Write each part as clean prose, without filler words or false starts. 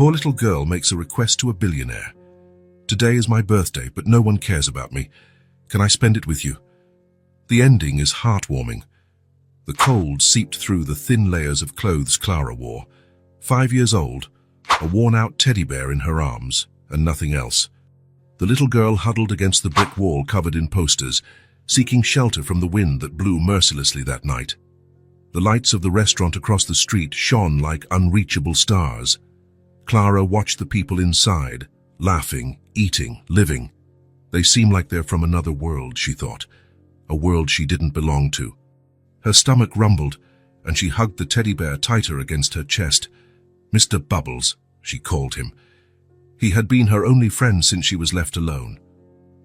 Poor little girl makes a request to a billionaire. Today is my birthday, but no one cares about me. Can I spend it with you? The ending is heartwarming. The cold seeped through the thin layers of clothes Clara wore. 5 years old, a worn-out teddy bear in her arms, and nothing else. The little girl huddled against the brick wall covered in posters, seeking shelter from the wind that blew mercilessly that night. The lights of the restaurant across the street shone like unreachable stars. Clara watched the people inside, laughing, eating, living. They seem like they're from another world, she thought, a world she didn't belong to. Her stomach rumbled, and she hugged the teddy bear tighter against her chest. Mr. Bubbles, she called him. He had been her only friend since she was left alone.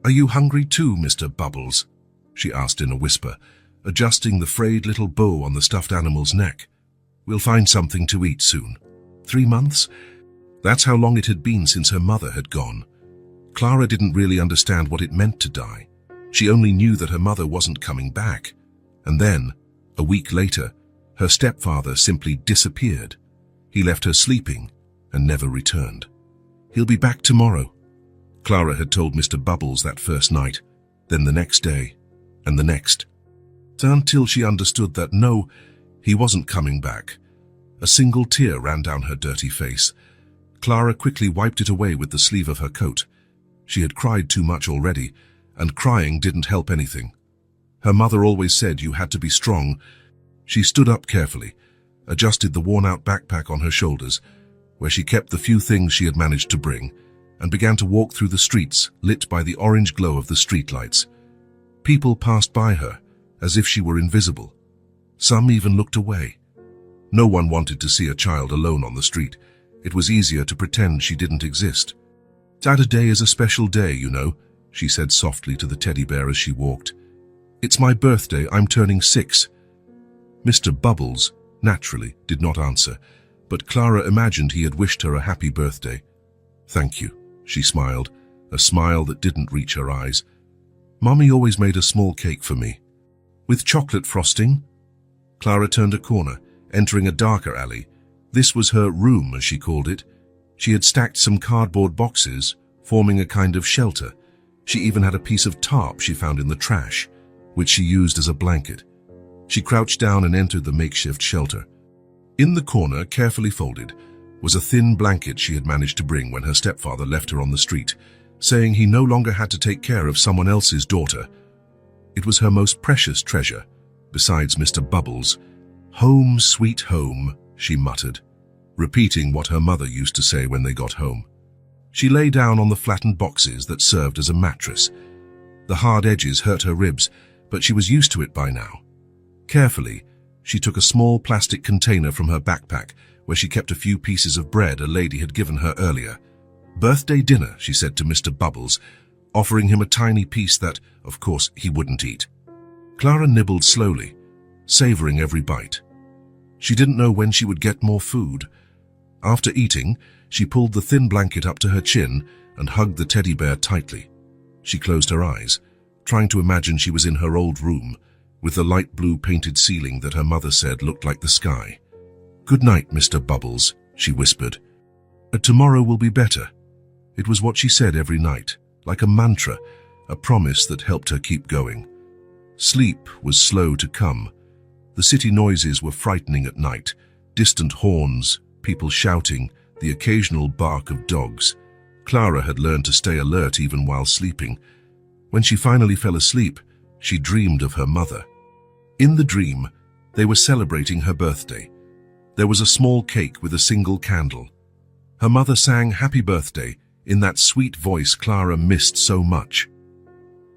Are you hungry too, Mr. Bubbles? She asked in a whisper, adjusting the frayed little bow on the stuffed animal's neck. We'll find something to eat soon. 3 months? That's how long it had been since her mother had gone. Clara didn't really understand what it meant to die. She only knew that her mother wasn't coming back. And then, a week later, her stepfather simply disappeared. He left her sleeping and never returned. He'll be back tomorrow, Clara had told Mr. Bubbles that first night, then the next day, and the next. Until she understood that no, he wasn't coming back. A single tear ran down her dirty face. Clara quickly wiped it away with the sleeve of her coat. She had cried too much already, and crying didn't help anything. Her mother always said you had to be strong. She stood up carefully, adjusted the worn-out backpack on her shoulders, where she kept the few things she had managed to bring, and began to walk through the streets lit by the orange glow of the streetlights. People passed by her, as if she were invisible. Some even looked away. No one wanted to see a child alone on the street. It was easier to pretend she didn't exist. Saturday is a special day, you know, she said softly to the teddy bear as she walked. It's my birthday, I'm turning 6. Mr. Bubbles, naturally, did not answer, but Clara imagined he had wished her a happy birthday. Thank you, she smiled, a smile that didn't reach her eyes. Mommy always made a small cake for me. With chocolate frosting? Clara turned a corner, entering a darker alley. This was her room, as she called it. She had stacked some cardboard boxes, forming a kind of shelter. She even had a piece of tarp she found in the trash, which she used as a blanket. She crouched down and entered the makeshift shelter. In the corner, carefully folded, was a thin blanket she had managed to bring when her stepfather left her on the street, saying he no longer had to take care of someone else's daughter. It was her most precious treasure, besides Mr. Bubbles. Home, sweet home, she muttered, repeating what her mother used to say when they got home. She lay down on the flattened boxes that served as a mattress. The hard edges hurt her ribs, but she was used to it by now. Carefully, she took a small plastic container from her backpack where she kept a few pieces of bread a lady had given her earlier. Birthday dinner, she said to Mr. Bubbles, offering him a tiny piece that, of course, he wouldn't eat. Clara nibbled slowly, savoring every bite. She didn't know when she would get more food. After eating, she pulled the thin blanket up to her chin and hugged the teddy bear tightly. She closed her eyes, trying to imagine she was in her old room, with the light blue painted ceiling that her mother said looked like the sky. Good night, Mr. Bubbles, she whispered. Tomorrow will be better. It was what she said every night, like a mantra, a promise that helped her keep going. Sleep was slow to come. The city noises were frightening at night, distant horns, people shouting, the occasional bark of dogs. Clara had learned to stay alert even while sleeping. When she finally fell asleep, she dreamed of her mother. In the dream, they were celebrating her birthday. There was a small cake with a single candle. Her mother sang happy birthday in that sweet voice Clara missed so much.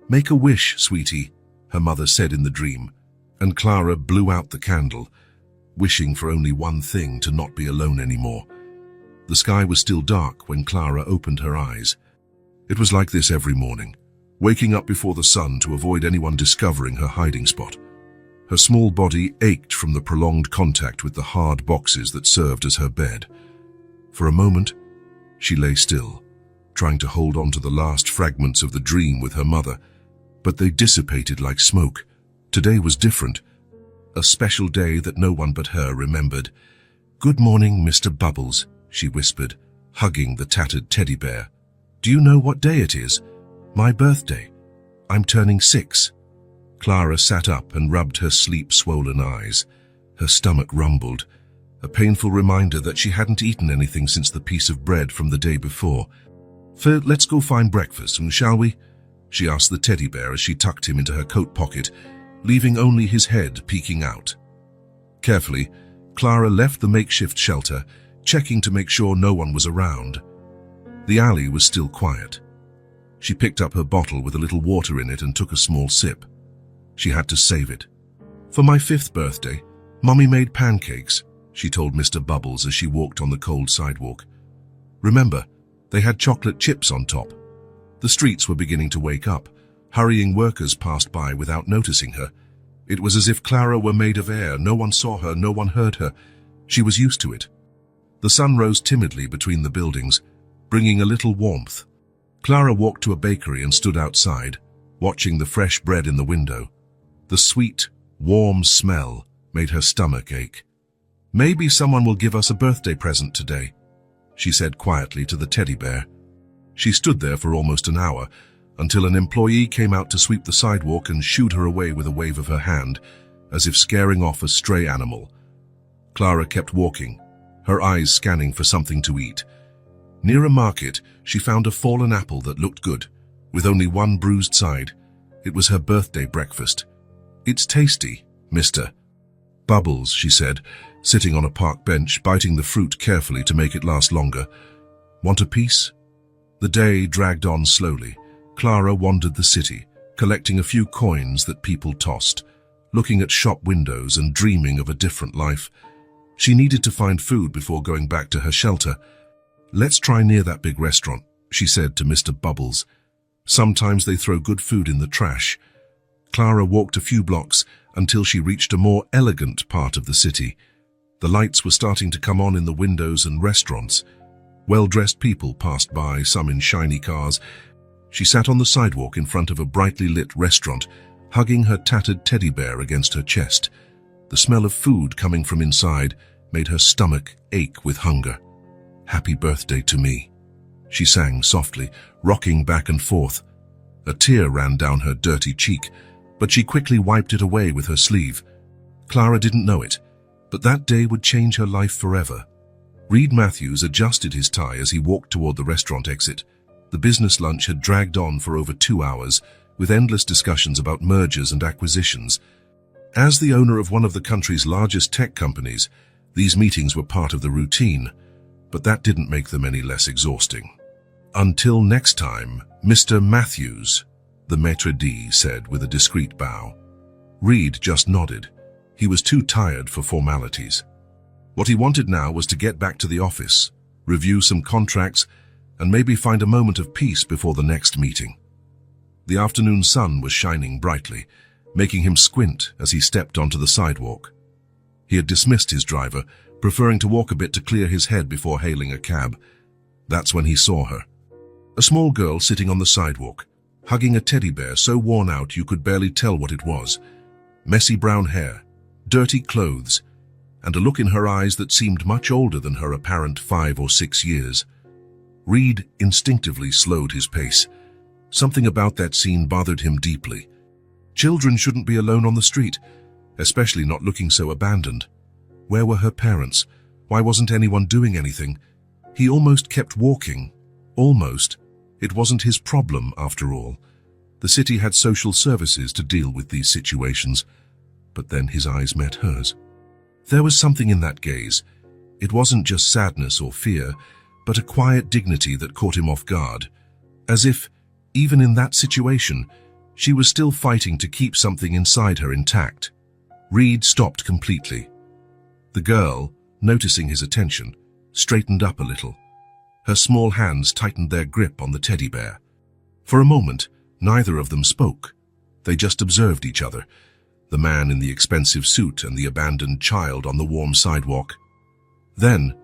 Make a wish, sweetie, her mother said in the dream, and Clara blew out the candle, wishing for only one thing, to not be alone anymore. The sky was still dark when Clara opened her eyes. It was like this every morning, waking up before the sun to avoid anyone discovering her hiding spot. Her small body ached from the prolonged contact with the hard boxes that served as her bed. For a moment, she lay still, trying to hold on to the last fragments of the dream with her mother, but they dissipated like smoke. Today was different, a special day that no one but her remembered. Good morning, Mr. Bubbles, she whispered, hugging the tattered teddy bear. "Do you know what day it is? My birthday. I'm turning 6. Clara sat up and rubbed her sleep-swollen eyes. Her stomach rumbled, a painful reminder that she hadn't eaten anything since the piece of bread from the day before. "Let's go find breakfast, shall we?" she asked the teddy bear as she tucked him into her coat pocket, leaving only his head peeking out. Carefully, Clara left the makeshift shelter, checking to make sure no one was around. The alley was still quiet. She picked up her bottle with a little water in it and took a small sip. She had to save it. "For my 5th birthday, Mummy made pancakes," she told Mr. Bubbles as she walked on the cold sidewalk. "Remember, they had chocolate chips on top." The streets were beginning to wake up. Hurrying workers passed by without noticing her. It was as if Clara were made of air. No one saw her, no one heard her. She was used to it. The sun rose timidly between the buildings, bringing a little warmth. Clara walked to a bakery and stood outside, watching the fresh bread in the window. The sweet, warm smell made her stomach ache. "Maybe someone will give us a birthday present today," she said quietly to the teddy bear. She stood there for almost an hour, until an employee came out to sweep the sidewalk and shooed her away with a wave of her hand, as if scaring off a stray animal. Clara kept walking, her eyes scanning for something to eat. Near a market, she found a fallen apple that looked good, with only one bruised side. It was her birthday breakfast. "It's tasty, Mr. Bubbles," she said, sitting on a park bench, biting the fruit carefully to make it last longer. "Want a piece?" The day dragged on slowly. Clara wandered the city, collecting a few coins that people tossed, looking at shop windows and dreaming of a different life. She needed to find food before going back to her shelter. "Let's try near that big restaurant," she said to Mr. Bubbles. "Sometimes they throw good food in the trash." Clara walked a few blocks until she reached a more elegant part of the city. The lights were starting to come on in the windows and restaurants. Well-dressed people passed by, some in shiny cars. She sat on the sidewalk in front of a brightly lit restaurant, hugging her tattered teddy bear against her chest. The smell of food coming from inside made her stomach ache with hunger. "Happy birthday to me," she sang softly, rocking back and forth. A tear ran down her dirty cheek, but she quickly wiped it away with her sleeve. Clara didn't know it, but that day would change her life forever. Reed Matthews adjusted his tie as he walked toward the restaurant exit. The business lunch had dragged on for over 2 hours, with endless discussions about mergers and acquisitions. As the owner of one of the country's largest tech companies, these meetings were part of the routine, but that didn't make them any less exhausting. "Until next time, Mr. Matthews," the maître d' said with a discreet bow. Reed just nodded. He was too tired for formalities. What he wanted now was to get back to the office, review some contracts, and maybe find a moment of peace before the next meeting. The afternoon sun was shining brightly, making him squint as he stepped onto the sidewalk. He had dismissed his driver, preferring to walk a bit to clear his head before hailing a cab. That's when he saw her. A small girl sitting on the sidewalk, hugging a teddy bear so worn out you could barely tell what it was. Messy brown hair, dirty clothes, and a look in her eyes that seemed much older than her apparent 5 or 6 years. Reed instinctively slowed his pace. Something about that scene bothered him deeply. Children shouldn't be alone on the street, especially not looking so abandoned. Where were her parents? Why wasn't anyone doing anything? He almost kept walking. Almost. It wasn't his problem, after all. The city had social services to deal with these situations. But then his eyes met hers. There was something in that gaze. It wasn't just sadness or fear, but a quiet dignity that caught him off guard. As if, even in that situation, she was still fighting to keep something inside her intact. Reed stopped completely. The girl, noticing his attention, straightened up a little. Her small hands tightened their grip on the teddy bear. For a moment, neither of them spoke. They just observed each other, the man in the expensive suit and the abandoned child on the warm sidewalk. Then,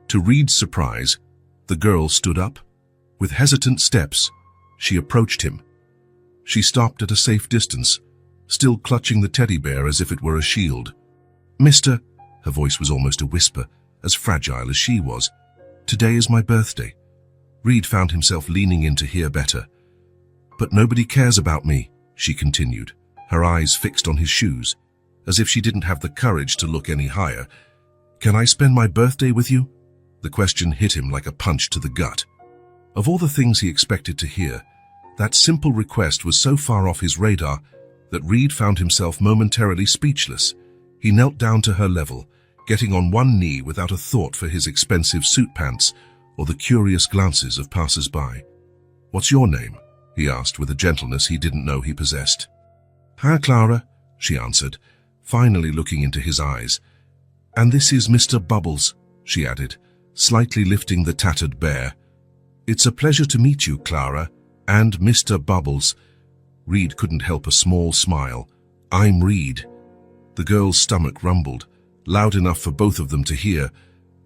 to Reed's surprise, the girl stood up. With hesitant steps, she approached him. She stopped at a safe distance, still clutching the teddy bear as if it were a shield. "Mr." Her voice was almost a whisper, as fragile as she was. "Today is my birthday. Reed found himself leaning in to hear better. "But nobody cares about me," she continued, her eyes fixed on his shoes, as if she didn't have the courage to look any higher. "Can I spend my birthday with you?" The question hit him like a punch to the gut. Of all the things he expected to hear, that simple request was so far off his radar that Reed found himself momentarily speechless. He knelt down to her level, getting on one knee without a thought for his expensive suit pants or the curious glances of passers-by. "What's your name?" he asked with a gentleness he didn't know he possessed. "Hi, Clara," she answered, finally looking into his eyes. "And this is Mr. Bubbles," she added, slightly lifting the tattered bear. "It's a pleasure to meet you, Clara, and Mr. Bubbles." Reed couldn't help a small smile. "I'm Reed." The girl's stomach rumbled, loud enough for both of them to hear.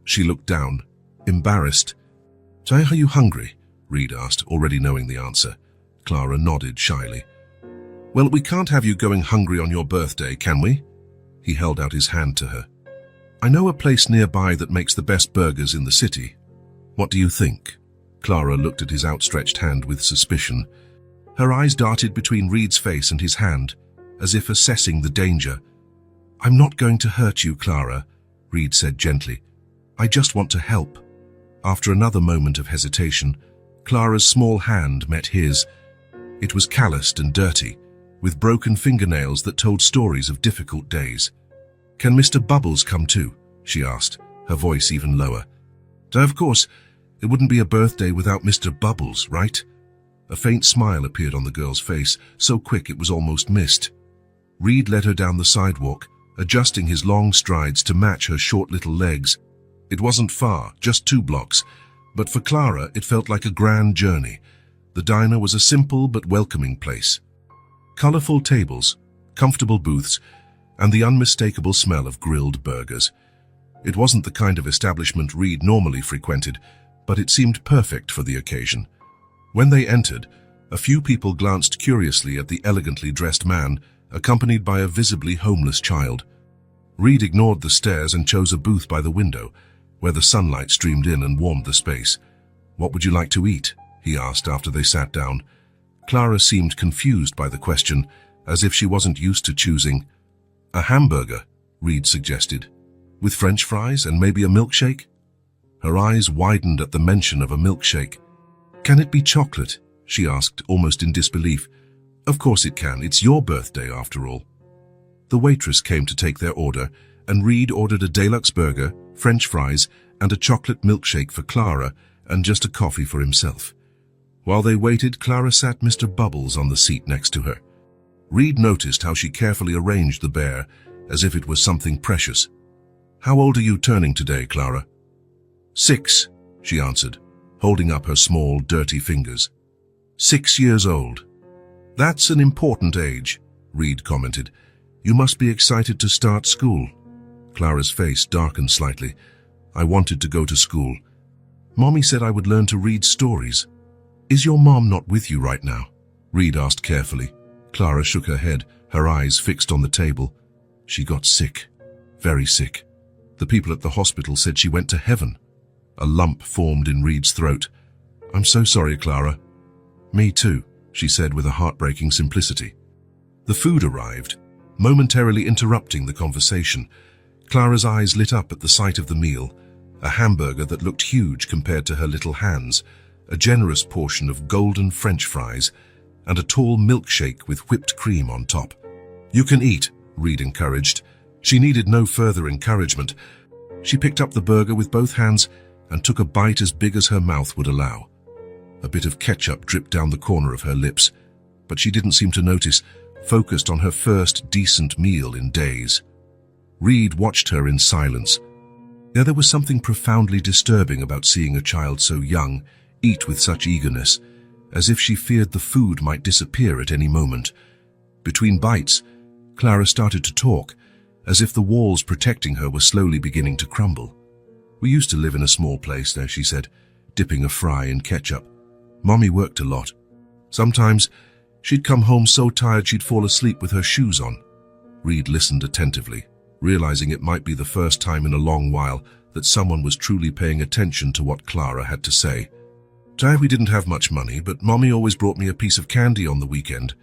She looked down, embarrassed. "So are you hungry?" Reed asked, already knowing the answer. Clara nodded shyly. "Well, we can't have you going hungry on your birthday, can we?" He held out his hand to her. "I know a place nearby that makes the best burgers in the city. What do you think?" Clara looked at his outstretched hand with suspicion. Her eyes darted between Reed's face and his hand, as if assessing the danger. "I'm not going to hurt you, Clara," Reed said gently. "I just want to help." After another moment of hesitation, Clara's small hand met his. It was calloused and dirty, with broken fingernails that told stories of difficult days. "Can Mr. Bubbles come too?" she asked, her voice even lower. "Of course, it wouldn't be a birthday without Mr. Bubbles, right?" A faint smile appeared on the girl's face, so quick it was almost missed. Reed led her down the sidewalk, adjusting his long strides to match her short little legs. It wasn't far, just 2 blocks, but for Clara it felt like a grand journey. The diner was a simple but welcoming place. Colorful tables, comfortable booths, and the unmistakable smell of grilled burgers. It wasn't the kind of establishment Reed normally frequented, but it seemed perfect for the occasion. When they entered, a few people glanced curiously at the elegantly dressed man, accompanied by a visibly homeless child. Reed ignored the stares and chose a booth by the window, where the sunlight streamed in and warmed the space. "What would you like to eat?" he asked after they sat down. Clara seemed confused by the question, as if she wasn't used to choosing. "A hamburger," Reed suggested, "with French fries and maybe a milkshake." Her eyes widened at the mention of a milkshake. "Can it be chocolate?" she asked, almost in disbelief. "Of course it can. It's your birthday, after all." The waitress came to take their order, and Reed ordered a deluxe burger, French fries, and a chocolate milkshake for Clara, and just a coffee for himself. While they waited, Clara sat Mr. Bubbles on the seat next to her. Reed noticed how she carefully arranged the bear, as if it was something precious. "How old are you turning today, Clara?" 6, she answered, holding up her small, dirty fingers. 6 years old. "That's an important age," Reed commented. "You must be excited to start school." Clara's face darkened slightly. "I wanted to go to school. Mommy said I would learn to read stories." "Is your mom not with you right now?" Reed asked carefully. Clara shook her head, her eyes fixed on the table. "She got sick. Very sick. The people at the hospital said she went to heaven." A lump formed in Reed's throat. "I'm so sorry, Clara." "Me too," she said with a heartbreaking simplicity. The food arrived, momentarily interrupting the conversation. Clara's eyes lit up at the sight of the meal, a hamburger that looked huge compared to her little hands, a generous portion of golden French fries, and a tall milkshake with whipped cream on top. "You can eat," Reed encouraged. She needed no further encouragement. She picked up the burger with both hands and took a bite as big as her mouth would allow. A bit of ketchup dripped down the corner of her lips, but she didn't seem to notice, focused on her first decent meal in days. Reed watched her in silence. There was something profoundly disturbing about seeing a child so young eat with such eagerness, as if she feared the food might disappear at any moment. Between bites, Clara started to talk, as if the walls protecting her were slowly beginning to crumble. "We used to live in a small place there," she said, dipping a fry in ketchup. "Mommy worked a lot. Sometimes she'd come home so tired she'd fall asleep with her shoes on." Reed listened attentively, realizing it might be the first time in a long while that someone was truly paying attention to what Clara had to say. Dad, we didn't have much money, but Mommy always brought me a piece of candy on the weekend.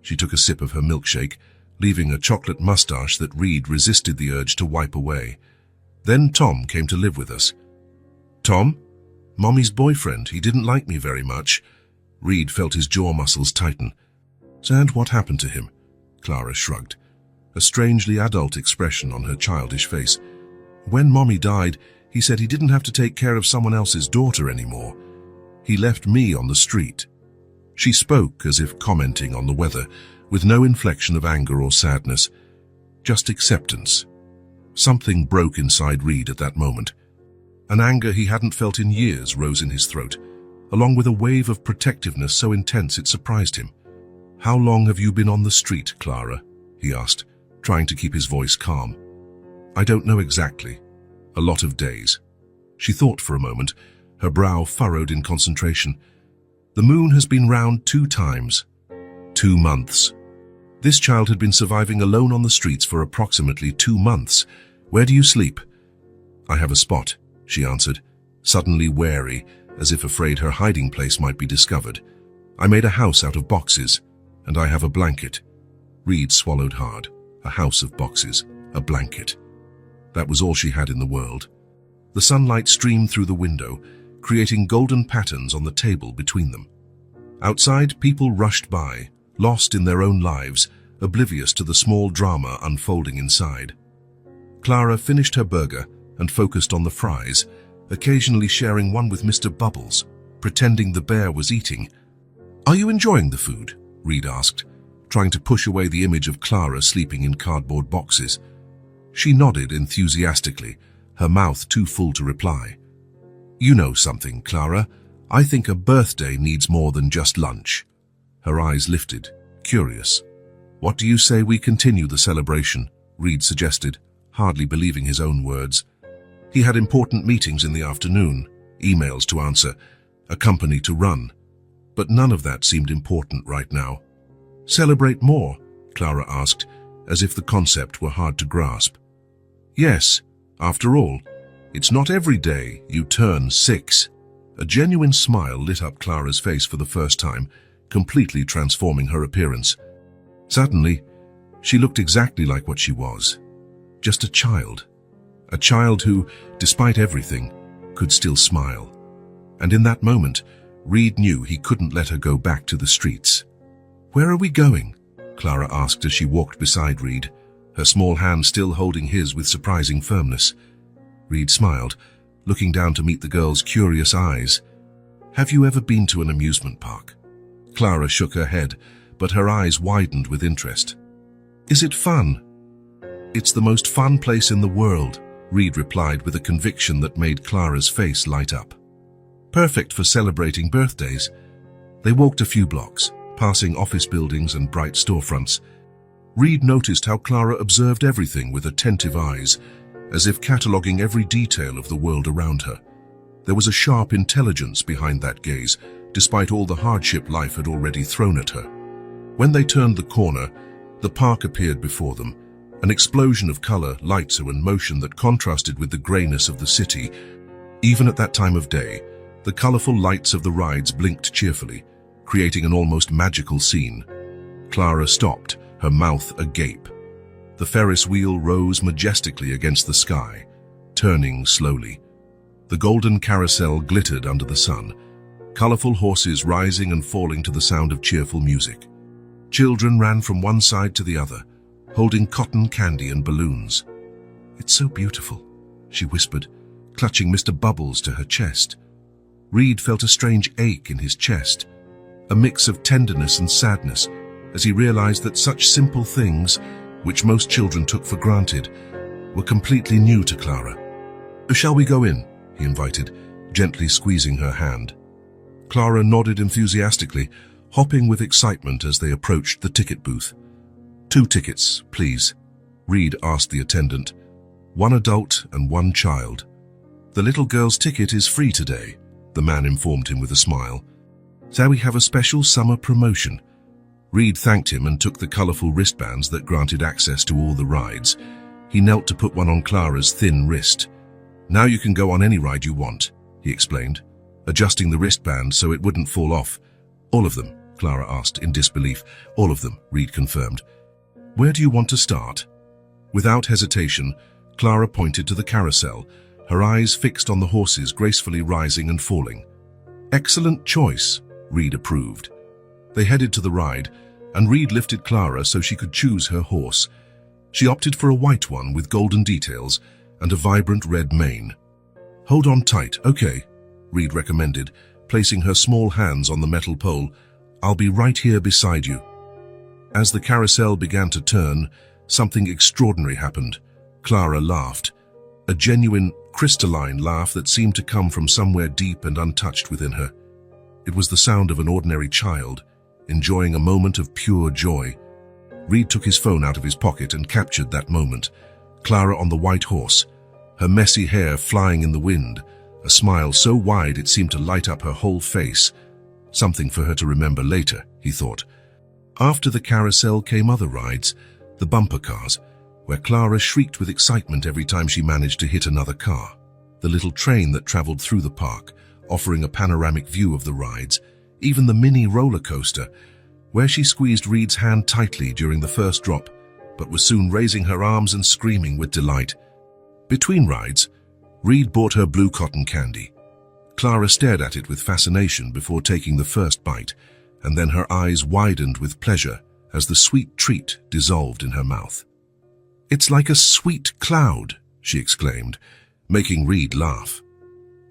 She took a sip of her milkshake, leaving a chocolate mustache that Reed resisted the urge to wipe away. Then Tom came to live with us. Tom? Mommy's boyfriend. He didn't like me very much. Reed felt his jaw muscles tighten. And what happened to him? Clara shrugged, a strangely adult expression on her childish face. When Mommy died, he said he didn't have to take care of someone else's daughter anymore. He left me on the street. She spoke as if commenting on the weather, with no inflection of anger or sadness, just acceptance. Something broke inside Reed at that moment. An anger he hadn't felt in years rose in his throat, along with a wave of protectiveness so intense it surprised him. How long have you been on the street, Clara? He asked, trying to keep his voice calm. I don't know exactly. A lot of days. She thought for a moment, her brow furrowed in concentration. The moon has been round 2 times. 2 months. This child had been surviving alone on the streets for approximately 2 months. Where do you sleep? I have a spot, she answered, suddenly wary, as if afraid her hiding place might be discovered. I made a house out of boxes, and I have a blanket. Reed swallowed hard. A house of boxes, a blanket. That was all she had in the world. The sunlight streamed through the window, creating golden patterns on the table between them. Outside, people rushed by, lost in their own lives, oblivious to the small drama unfolding inside. Clara finished her burger and focused on the fries, occasionally sharing one with Mr. Bubbles, pretending the bear was eating. Are you enjoying the food? Reed asked, trying to push away the image of Clara sleeping in cardboard boxes. She nodded enthusiastically, her mouth too full to reply. You know something, Clara. I think a birthday needs more than just lunch. Her eyes lifted, curious. What do you say we continue the celebration? Reed suggested, hardly believing his own words. He had important meetings in the afternoon, emails to answer, a company to run. But none of that seemed important right now. Celebrate more? Clara asked, as if the concept were hard to grasp. Yes, after all, it's not every day you turn 6. A genuine smile lit up Clara's face for the first time, completely transforming her appearance. Suddenly, she looked exactly like what she was. Just a child. A child who, despite everything, could still smile. And in that moment, Reed knew he couldn't let her go back to the streets. Where are we going? Clara asked as she walked beside Reed, her small hand still holding his with surprising firmness. Reed smiled, looking down to meet the girl's curious eyes. Have you ever been to an amusement park? Clara shook her head, but her eyes widened with interest. Is it fun? It's the most fun place in the world, Reed replied with a conviction that made Clara's face light up. Perfect for celebrating birthdays. They walked a few blocks, passing office buildings and bright storefronts. Reed noticed how Clara observed everything with attentive eyes, as if cataloguing every detail of the world around her. There was a sharp intelligence behind that gaze, despite all the hardship life had already thrown at her. When they turned the corner, the park appeared before them, an explosion of color, lights, and motion that contrasted with the grayness of the city. Even at that time of day, the colorful lights of the rides blinked cheerfully, creating an almost magical scene. Clara stopped, her mouth agape. The Ferris wheel rose majestically against the sky, turning slowly. The golden carousel glittered under the sun, colorful horses rising and falling to the sound of cheerful music. Children ran from one side to the other, holding cotton candy and balloons. It's so beautiful, she whispered, clutching Mr. Bubbles to her chest. Reed felt a strange ache in his chest, a mix of tenderness and sadness, as he realized that such simple things, which most children took for granted, were completely new to Clara. Shall we go in? He invited, gently squeezing her hand. Clara nodded enthusiastically, hopping with excitement as they approached the ticket booth. 2 tickets, please, Reed asked the attendant. 1 adult and 1 child. The little girl's ticket is free today, the man informed him with a smile. So we have a special summer promotion. Reed thanked him and took the colorful wristbands that granted access to all the rides. He knelt to put one on Clara's thin wrist. Now you can go on any ride you want, he explained. adjusting the wristband so it wouldn't fall off. All of them, Clara asked in disbelief. All of them, Reed confirmed. Where do you want to start? Without hesitation, Clara pointed to the carousel, her eyes fixed on the horses gracefully rising and falling. Excellent choice, Reed approved. They headed to the ride, and Reed lifted Clara so she could choose her horse. She opted for a white one with golden details and a vibrant red mane. Hold on tight, okay, Reed recommended, placing her small hands on the metal pole. I'll be right here beside you. As the carousel began to turn, something extraordinary happened. Clara laughed, a genuine, crystalline laugh that seemed to come from somewhere deep and untouched within her. It was the sound of an ordinary child, enjoying a moment of pure joy. Reed took his phone out of his pocket and captured that moment. Clara on the white horse, her messy hair flying in the wind, a smile so wide it seemed to light up her whole face. Something for her to remember later, he thought. After the carousel came other rides, the bumper cars, where Clara shrieked with excitement every time she managed to hit another car. The little train that traveled through the park, offering a panoramic view of the rides, even the mini roller coaster, where she squeezed Reed's hand tightly during the first drop, but was soon raising her arms and screaming with delight. Between rides, Reed bought her blue cotton candy. Clara stared at it with fascination before taking the first bite, and then her eyes widened with pleasure as the sweet treat dissolved in her mouth. It's like a sweet cloud, she exclaimed, making Reed laugh.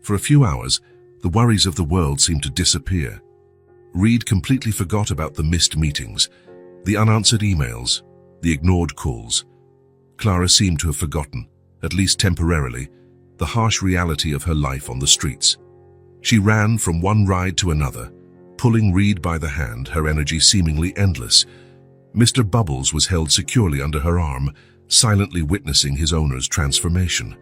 For a few hours, the worries of the world seemed to disappear. Reed completely forgot about the missed meetings, the unanswered emails, the ignored calls. Clara seemed to have forgotten, at least temporarily, the harsh reality of her life on the streets. She ran from one ride to another, pulling Reed by the hand, her energy seemingly endless. Mr. Bubbles was held securely under her arm, silently witnessing his owner's transformation.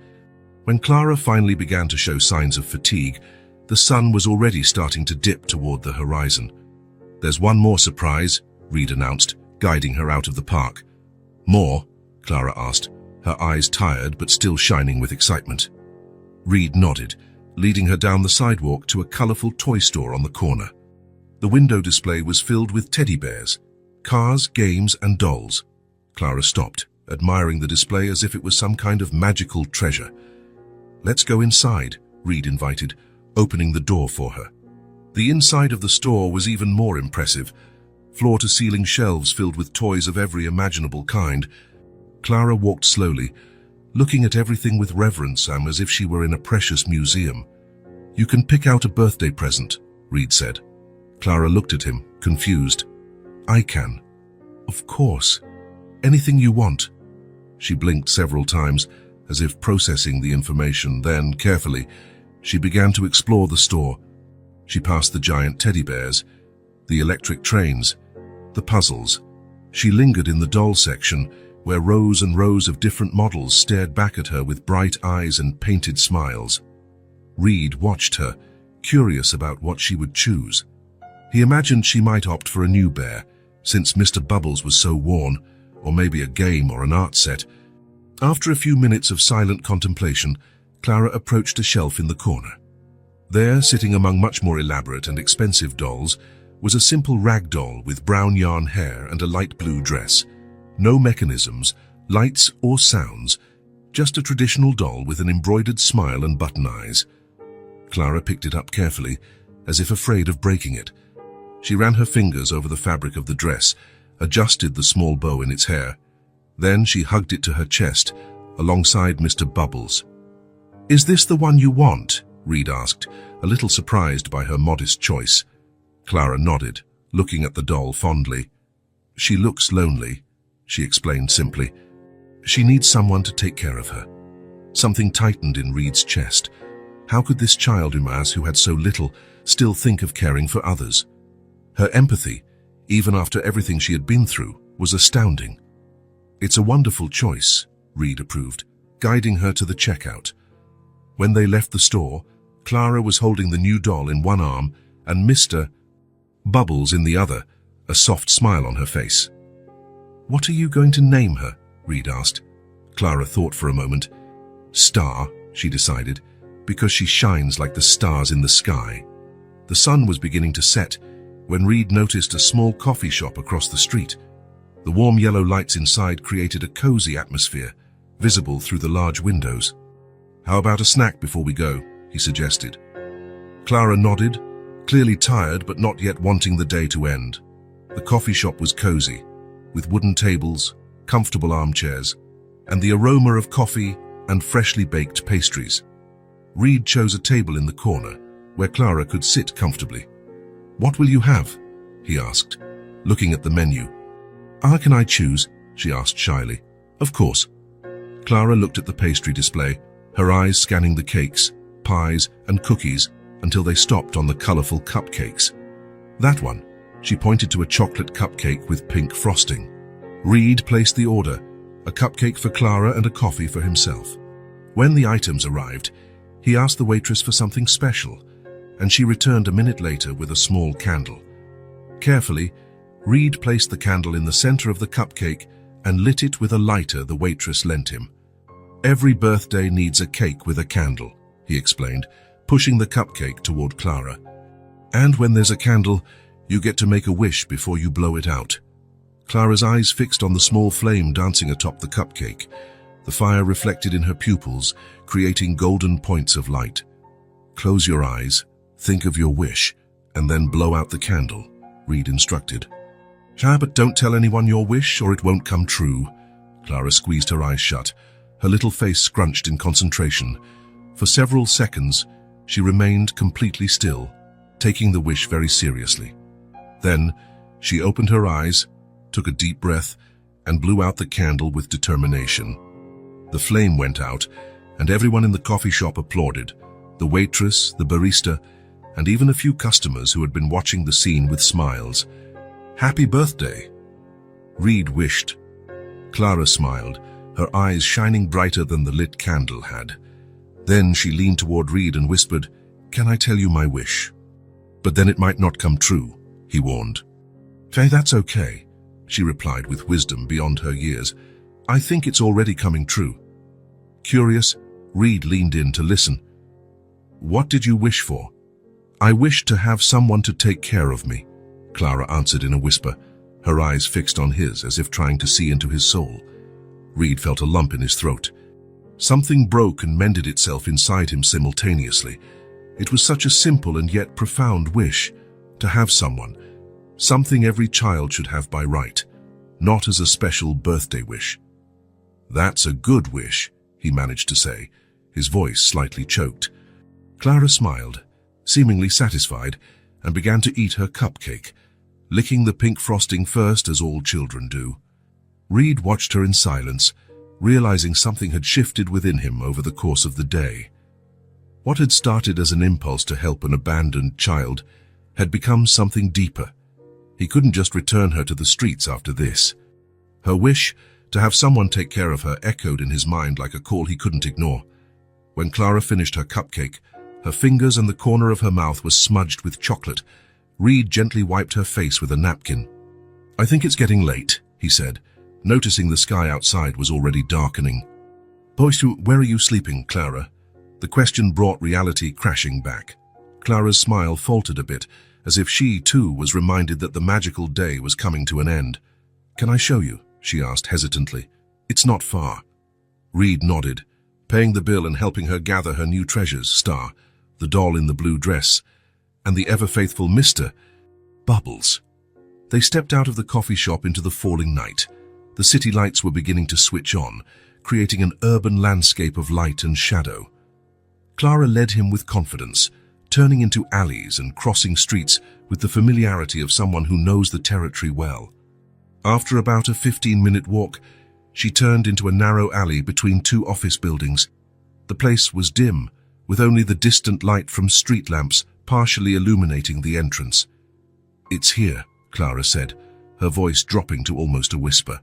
When Clara finally began to show signs of fatigue, the sun was already starting to dip toward the horizon. There's one more surprise, Reed announced, guiding her out of the park. More? Clara asked, her eyes tired but still shining with excitement. Reed nodded, leading her down the sidewalk to a colorful toy store on the corner. The window display was filled with teddy bears, cars, games, and dolls. Clara stopped, admiring the display as if it was some kind of magical treasure. Let's go inside, Reed invited, opening the door for her. The inside of the store was even more impressive, floor-to-ceiling shelves filled with toys of every imaginable kind. Clara walked slowly, looking at everything with reverence as if she were in a precious museum. You can pick out a birthday present, Reed said. Clara looked at him, confused. I can. Of course. Anything you want. She blinked several times, as if processing the information. Then, carefully, she began to explore the store. She passed the giant teddy bears, the electric trains, the puzzles. She lingered in the doll section, where rows and rows of different models stared back at her with bright eyes and painted smiles. Reed watched her, curious about what she would choose. He imagined she might opt for a new bear, since Mr. Bubbles was so worn, or maybe a game or an art set. After a few minutes of silent contemplation, Clara approached a shelf in the corner. There, sitting among much more elaborate and expensive dolls, was a simple rag doll with brown yarn hair and a light blue dress. No mechanisms, lights or sounds, just a traditional doll with an embroidered smile and button eyes. Clara picked it up carefully, as if afraid of breaking it. She ran her fingers over the fabric of the dress, adjusted the small bow in its hair. Then she hugged it to her chest, alongside Mr. Bubbles. Is this the one you want? Reed asked, a little surprised by her modest choice. Clara nodded, looking at the doll fondly. She looks lonely, she explained simply. She needs someone to take care of her. Something tightened in Reed's chest. How could this child Umaz, who had so little, still think of caring for others? Her empathy, even after everything she had been through, was astounding. It's a wonderful choice, Reed approved, guiding her to the checkout. When they left the store, Clara was holding the new doll in one arm and Mr. Bubbles in the other, a soft smile on her face. What are you going to name her? Reed asked. Clara thought for a moment. Star, she decided, because she shines like the stars in the sky. The sun was beginning to set when Reed noticed a small coffee shop across the street. The warm yellow lights inside created a cozy atmosphere, visible through the large windows. "How about a snack before we go?" he suggested. Clara nodded, clearly tired but not yet wanting the day to end. The coffee shop was cozy, with wooden tables, comfortable armchairs, and the aroma of coffee and freshly baked pastries. Reed chose a table in the corner, where Clara could sit comfortably. "What will you have?" he asked, looking at the menu. "Can I choose?" she asked shyly. "Of course." Clara looked at the pastry display, her eyes scanning the cakes, pies, and cookies until they stopped on the colorful cupcakes. "That one." She pointed to a chocolate cupcake with pink frosting. Reed placed the order, a cupcake for Clara and a coffee for himself. When the items arrived, he asked the waitress for something special, and she returned a minute later with a small candle. Carefully, Reed placed the candle in the center of the cupcake and lit it with a lighter the waitress lent him. "Every birthday needs a cake with a candle," he explained, pushing the cupcake toward Clara. "And when there's a candle, you get to make a wish before you blow it out." Clara's eyes fixed on the small flame dancing atop the cupcake. The fire reflected in her pupils, creating golden points of light. "Close your eyes, think of your wish, and then blow out the candle," Reed instructed. "But don't tell anyone your wish or it won't come true." Clara squeezed her eyes shut, her little face scrunched in concentration. For several seconds, she remained completely still, taking the wish very seriously. Then, she opened her eyes, took a deep breath, and blew out the candle with determination. The flame went out, and everyone in the coffee shop applauded, the waitress, the barista, and even a few customers who had been watching the scene with smiles. "Happy birthday," Reed wished. Clara smiled, her eyes shining brighter than the lit candle had. Then she leaned toward Reed and whispered, "Can I tell you my wish?" "But then it might not come true," he warned. "Faye, that's okay," she replied with wisdom beyond her years. "I think it's already coming true." Curious, Reed leaned in to listen. "What did you wish for?" "I wished to have someone to take care of me," Clara answered in a whisper, her eyes fixed on his as if trying to see into his soul. Reed felt a lump in his throat. Something broke and mended itself inside him simultaneously. It was such a simple and yet profound wish, to have someone, something every child should have by right, not as a special birthday wish. "That's a good wish," he managed to say, his voice slightly choked. Clara smiled, seemingly satisfied, and began to eat her cupcake, licking the pink frosting first as all children do. Reed watched her in silence, realizing something had shifted within him over the course of the day. What had started as an impulse to help an abandoned child had become something deeper. He couldn't just return her to the streets after this. Her wish to have someone take care of her echoed in his mind like a call he couldn't ignore. When Clara finished her cupcake, her fingers and the corner of her mouth were smudged with chocolate. Reed gently wiped her face with a napkin. "I think it's getting late," he said, noticing the sky outside was already darkening. "Boys, where are you sleeping, Clara?" The question brought reality crashing back. Clara's smile faltered a bit, as if she, too, was reminded that the magical day was coming to an end. "Can I show you?" she asked hesitantly. "It's not far." Reed nodded, paying the bill and helping her gather her new treasures, Star, the doll in the blue dress, and the ever-faithful Mr. Bubbles. They stepped out of the coffee shop into the falling night. The city lights were beginning to switch on, creating an urban landscape of light and shadow. Clara led him with confidence, turning into alleys and crossing streets with the familiarity of someone who knows the territory well. After about a 15-minute walk, she turned into a narrow alley between two office buildings. The place was dim, with only the distant light from street lamps partially illuminating the entrance. "It's here," Clara said, her voice dropping to almost a whisper.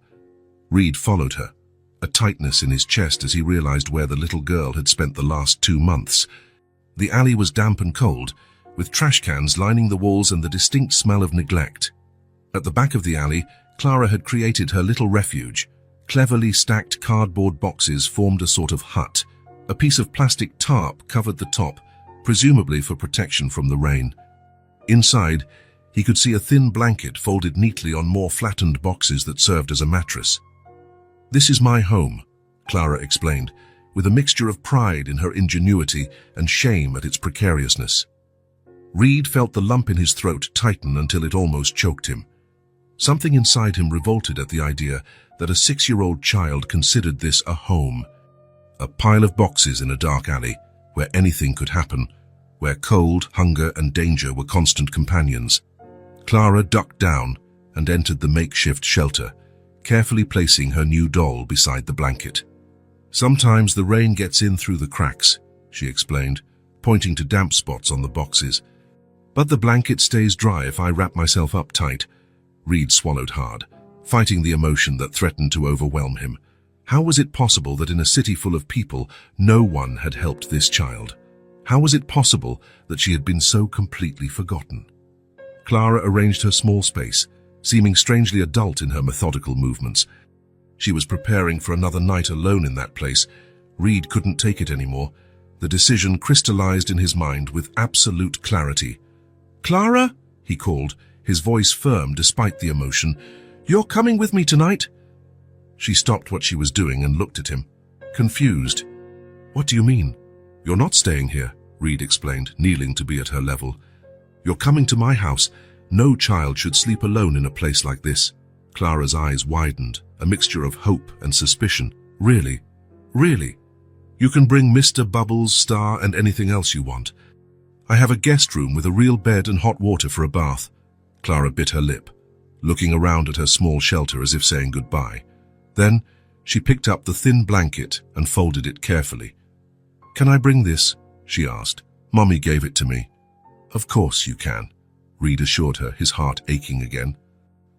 Reed followed her, a tightness in his chest as he realized where the little girl had spent the last 2 months. The alley was damp and cold, with trash cans lining the walls and the distinct smell of neglect. At the back of the alley, Clara had created her little refuge. Cleverly stacked cardboard boxes formed a sort of hut, A piece of plastic tarp covered the top, presumably for protection from the rain. Inside, he could see a thin blanket folded neatly on more flattened boxes that served as a mattress. "This is my home," Clara explained, with a mixture of pride in her ingenuity and shame at its precariousness. Reed felt the lump in his throat tighten until it almost choked him. Something inside him revolted at the idea that a 6-year-old child considered this a home. A pile of boxes in a dark alley, where anything could happen, where cold, hunger, and danger were constant companions. Clara ducked down and entered the makeshift shelter, carefully placing her new doll beside the blanket. "Sometimes the rain gets in through the cracks," she explained, pointing to damp spots on the boxes. "But the blanket stays dry if I wrap myself up tight." Reed swallowed hard, fighting the emotion that threatened to overwhelm him. How was it possible that in a city full of people, no one had helped this child? How was it possible that she had been so completely forgotten? Clara arranged her small space, seeming strangely adult in her methodical movements. She was preparing for another night alone in that place. Reed couldn't take it anymore. The decision crystallized in his mind with absolute clarity. "Clara," he called, his voice firm despite the emotion, "you're coming with me tonight?" She stopped what she was doing and looked at him, confused. "What do you mean?" "You're not staying here," Reed explained, kneeling to be at her level. "You're coming to my house. No child should sleep alone in a place like this." Clara's eyes widened, a mixture of hope and suspicion. "Really? Really? You can bring Mr. Bubbles, Star, and anything else you want. I have a guest room with a real bed and hot water for a bath." Clara bit her lip, looking around at her small shelter as if saying goodbye. Then she picked up the thin blanket and folded it carefully. "Can I bring this?" she asked. "Mommy gave it to me." "Of course you can," Reed assured her, his heart aching again.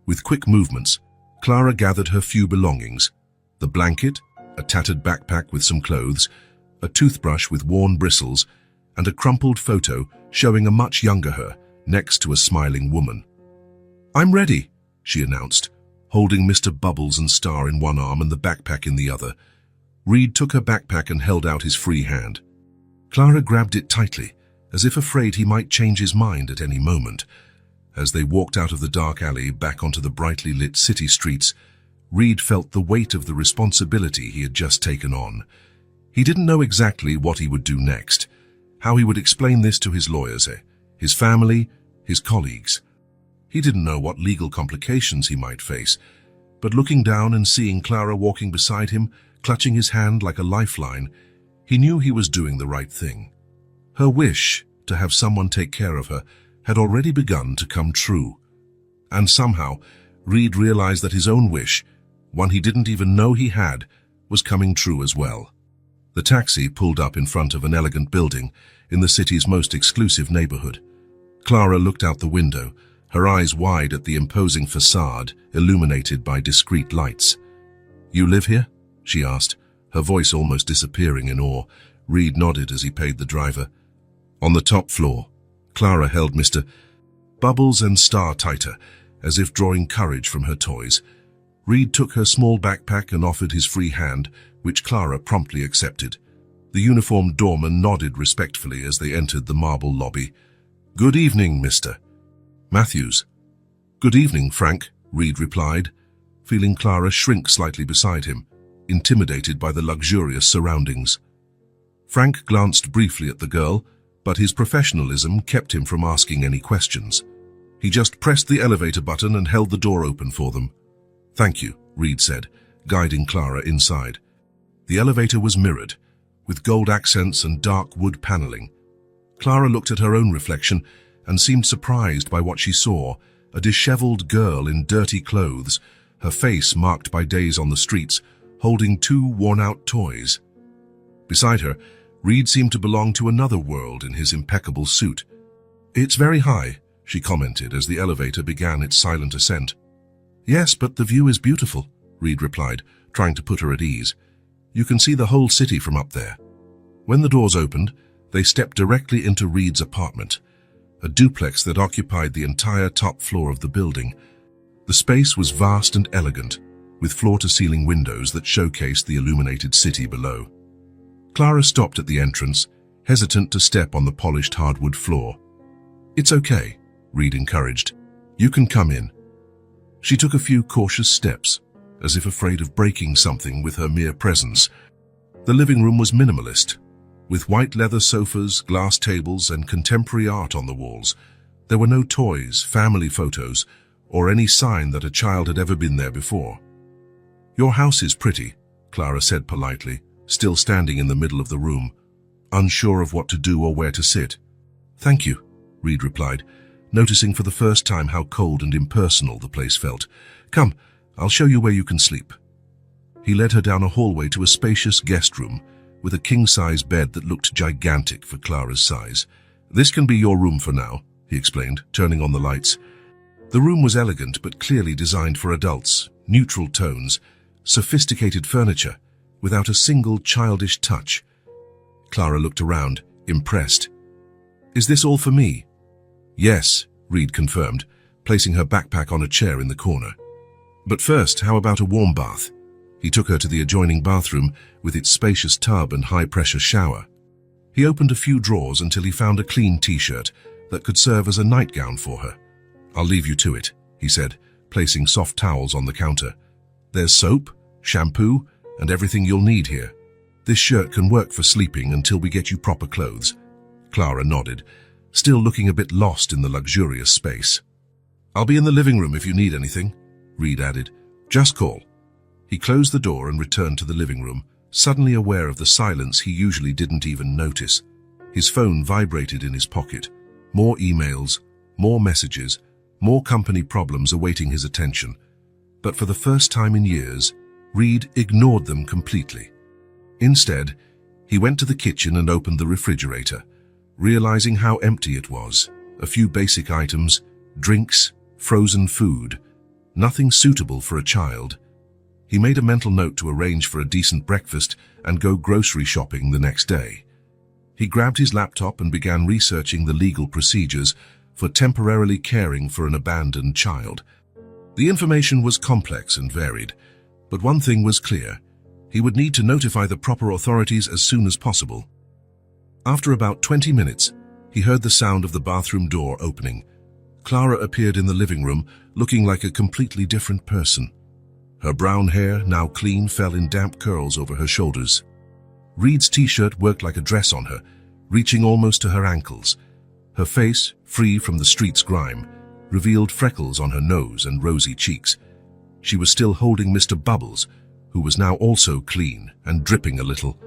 With quick movements, Clara gathered her few belongings: the blanket, a tattered backpack with some clothes, a toothbrush with worn bristles, and a crumpled photo showing a much younger her next to a smiling woman. "I'm ready," she announced, holding Mr. Bubbles and Star in one arm and the backpack in the other. Reed took her backpack and held out his free hand. Clara grabbed it tightly, as if afraid he might change his mind at any moment. As they walked out of the dark alley back onto the brightly lit city streets, Reed felt the weight of the responsibility he had just taken on. He didn't know exactly what he would do next, how he would explain this to his lawyers, his family, his colleagues. He didn't know what legal complications he might face, but looking down and seeing Clara walking beside him, clutching his hand like a lifeline, he knew he was doing the right thing. Her wish to have someone take care of her had already begun to come true. And somehow, Reed realized that his own wish, one he didn't even know he had, was coming true as well. The taxi pulled up in front of an elegant building in the city's most exclusive neighborhood. Clara looked out the window, her eyes wide at the imposing facade illuminated by discreet lights. "You live here?" she asked, her voice almost disappearing in awe. Reed nodded as he paid the driver. On the top floor, Clara held Mr. Bubbles and Star tighter, as if drawing courage from her toys. Reed took her small backpack and offered his free hand, which Clara promptly accepted. The uniformed doorman nodded respectfully as they entered the marble lobby. "Good evening, Mr. Matthews." "Good evening, Frank," Reed replied, feeling Clara shrink slightly beside him, intimidated by the luxurious surroundings. Frank glanced briefly at the girl, but his professionalism kept him from asking any questions. He just pressed the elevator button and held the door open for them. "Thank you," Reed said, guiding Clara inside. The elevator was mirrored, with gold accents and dark wood paneling. Clara looked at her own reflection and seemed surprised by what she saw, a disheveled girl in dirty clothes, her face marked by days on the streets, holding 2 worn-out toys. Beside her, Reed seemed to belong to another world in his impeccable suit. "It's very high," she commented as the elevator began its silent ascent. "Yes, but the view is beautiful," Reed replied, trying to put her at ease. "You can see the whole city from up there." When the doors opened, they stepped directly into Reed's apartment, a duplex that occupied the entire top floor of the building. The space was vast and elegant, with floor-to-ceiling windows that showcased the illuminated city below. Clara stopped at the entrance, hesitant to step on the polished hardwood floor. "It's okay," Reed encouraged. "You can come in." She took a few cautious steps, as if afraid of breaking something with her mere presence. The living room was minimalist, with white leather sofas, glass tables, and contemporary art on the walls. There were no toys, family photos, or any sign that a child had ever been there before. "Your house is pretty," Clara said politely, still standing in the middle of the room, unsure of what to do or where to sit. "Thank you," Reed replied, noticing for the first time how cold and impersonal the place felt. "Come, I'll show you where you can sleep." He led her down a hallway to a spacious guest room with a king-size bed that looked gigantic for Clara's size. "This can be your room for now," he explained, turning on the lights. The room was elegant but clearly designed for adults, neutral tones, sophisticated furniture, without a single childish touch. Clara looked around, impressed. "Is this all for me?" "Yes," Reed confirmed, placing her backpack on a chair in the corner. "But first, how about a warm bath?" He took her to the adjoining bathroom with its spacious tub and high-pressure shower. He opened a few drawers until he found a clean t-shirt that could serve as a nightgown for her. "I'll leave you to it," he said, placing soft towels on the counter. "There's soap, shampoo, and everything you'll need here. This shirt can work for sleeping until we get you proper clothes." Clara nodded, still looking a bit lost in the luxurious space. "I'll be in the living room if you need anything," Reed added. "Just call." He closed the door and returned to the living room, suddenly aware of the silence he usually didn't even notice. His phone vibrated in his pocket. More emails, more messages, more company problems awaiting his attention. But for the first time in years, Reed ignored them completely. Instead, he went to the kitchen and opened the refrigerator, realizing how empty it was. A few basic items, drinks, frozen food, nothing suitable for a child. He made a mental note to arrange for a decent breakfast and go grocery shopping the next day. He grabbed his laptop and began researching the legal procedures for temporarily caring for an abandoned child. The information was complex and varied, but one thing was clear. He would need to notify the proper authorities as soon as possible. After about 20 minutes, he heard the sound of the bathroom door opening. Clara appeared in the living room, looking like a completely different person. Her brown hair, now clean, fell in damp curls over her shoulders. Reed's t-shirt worked like a dress on her, reaching almost to her ankles. Her face, free from the street's grime, revealed freckles on her nose and rosy cheeks. She was still holding Mr. Bubbles, who was now also clean and dripping a little.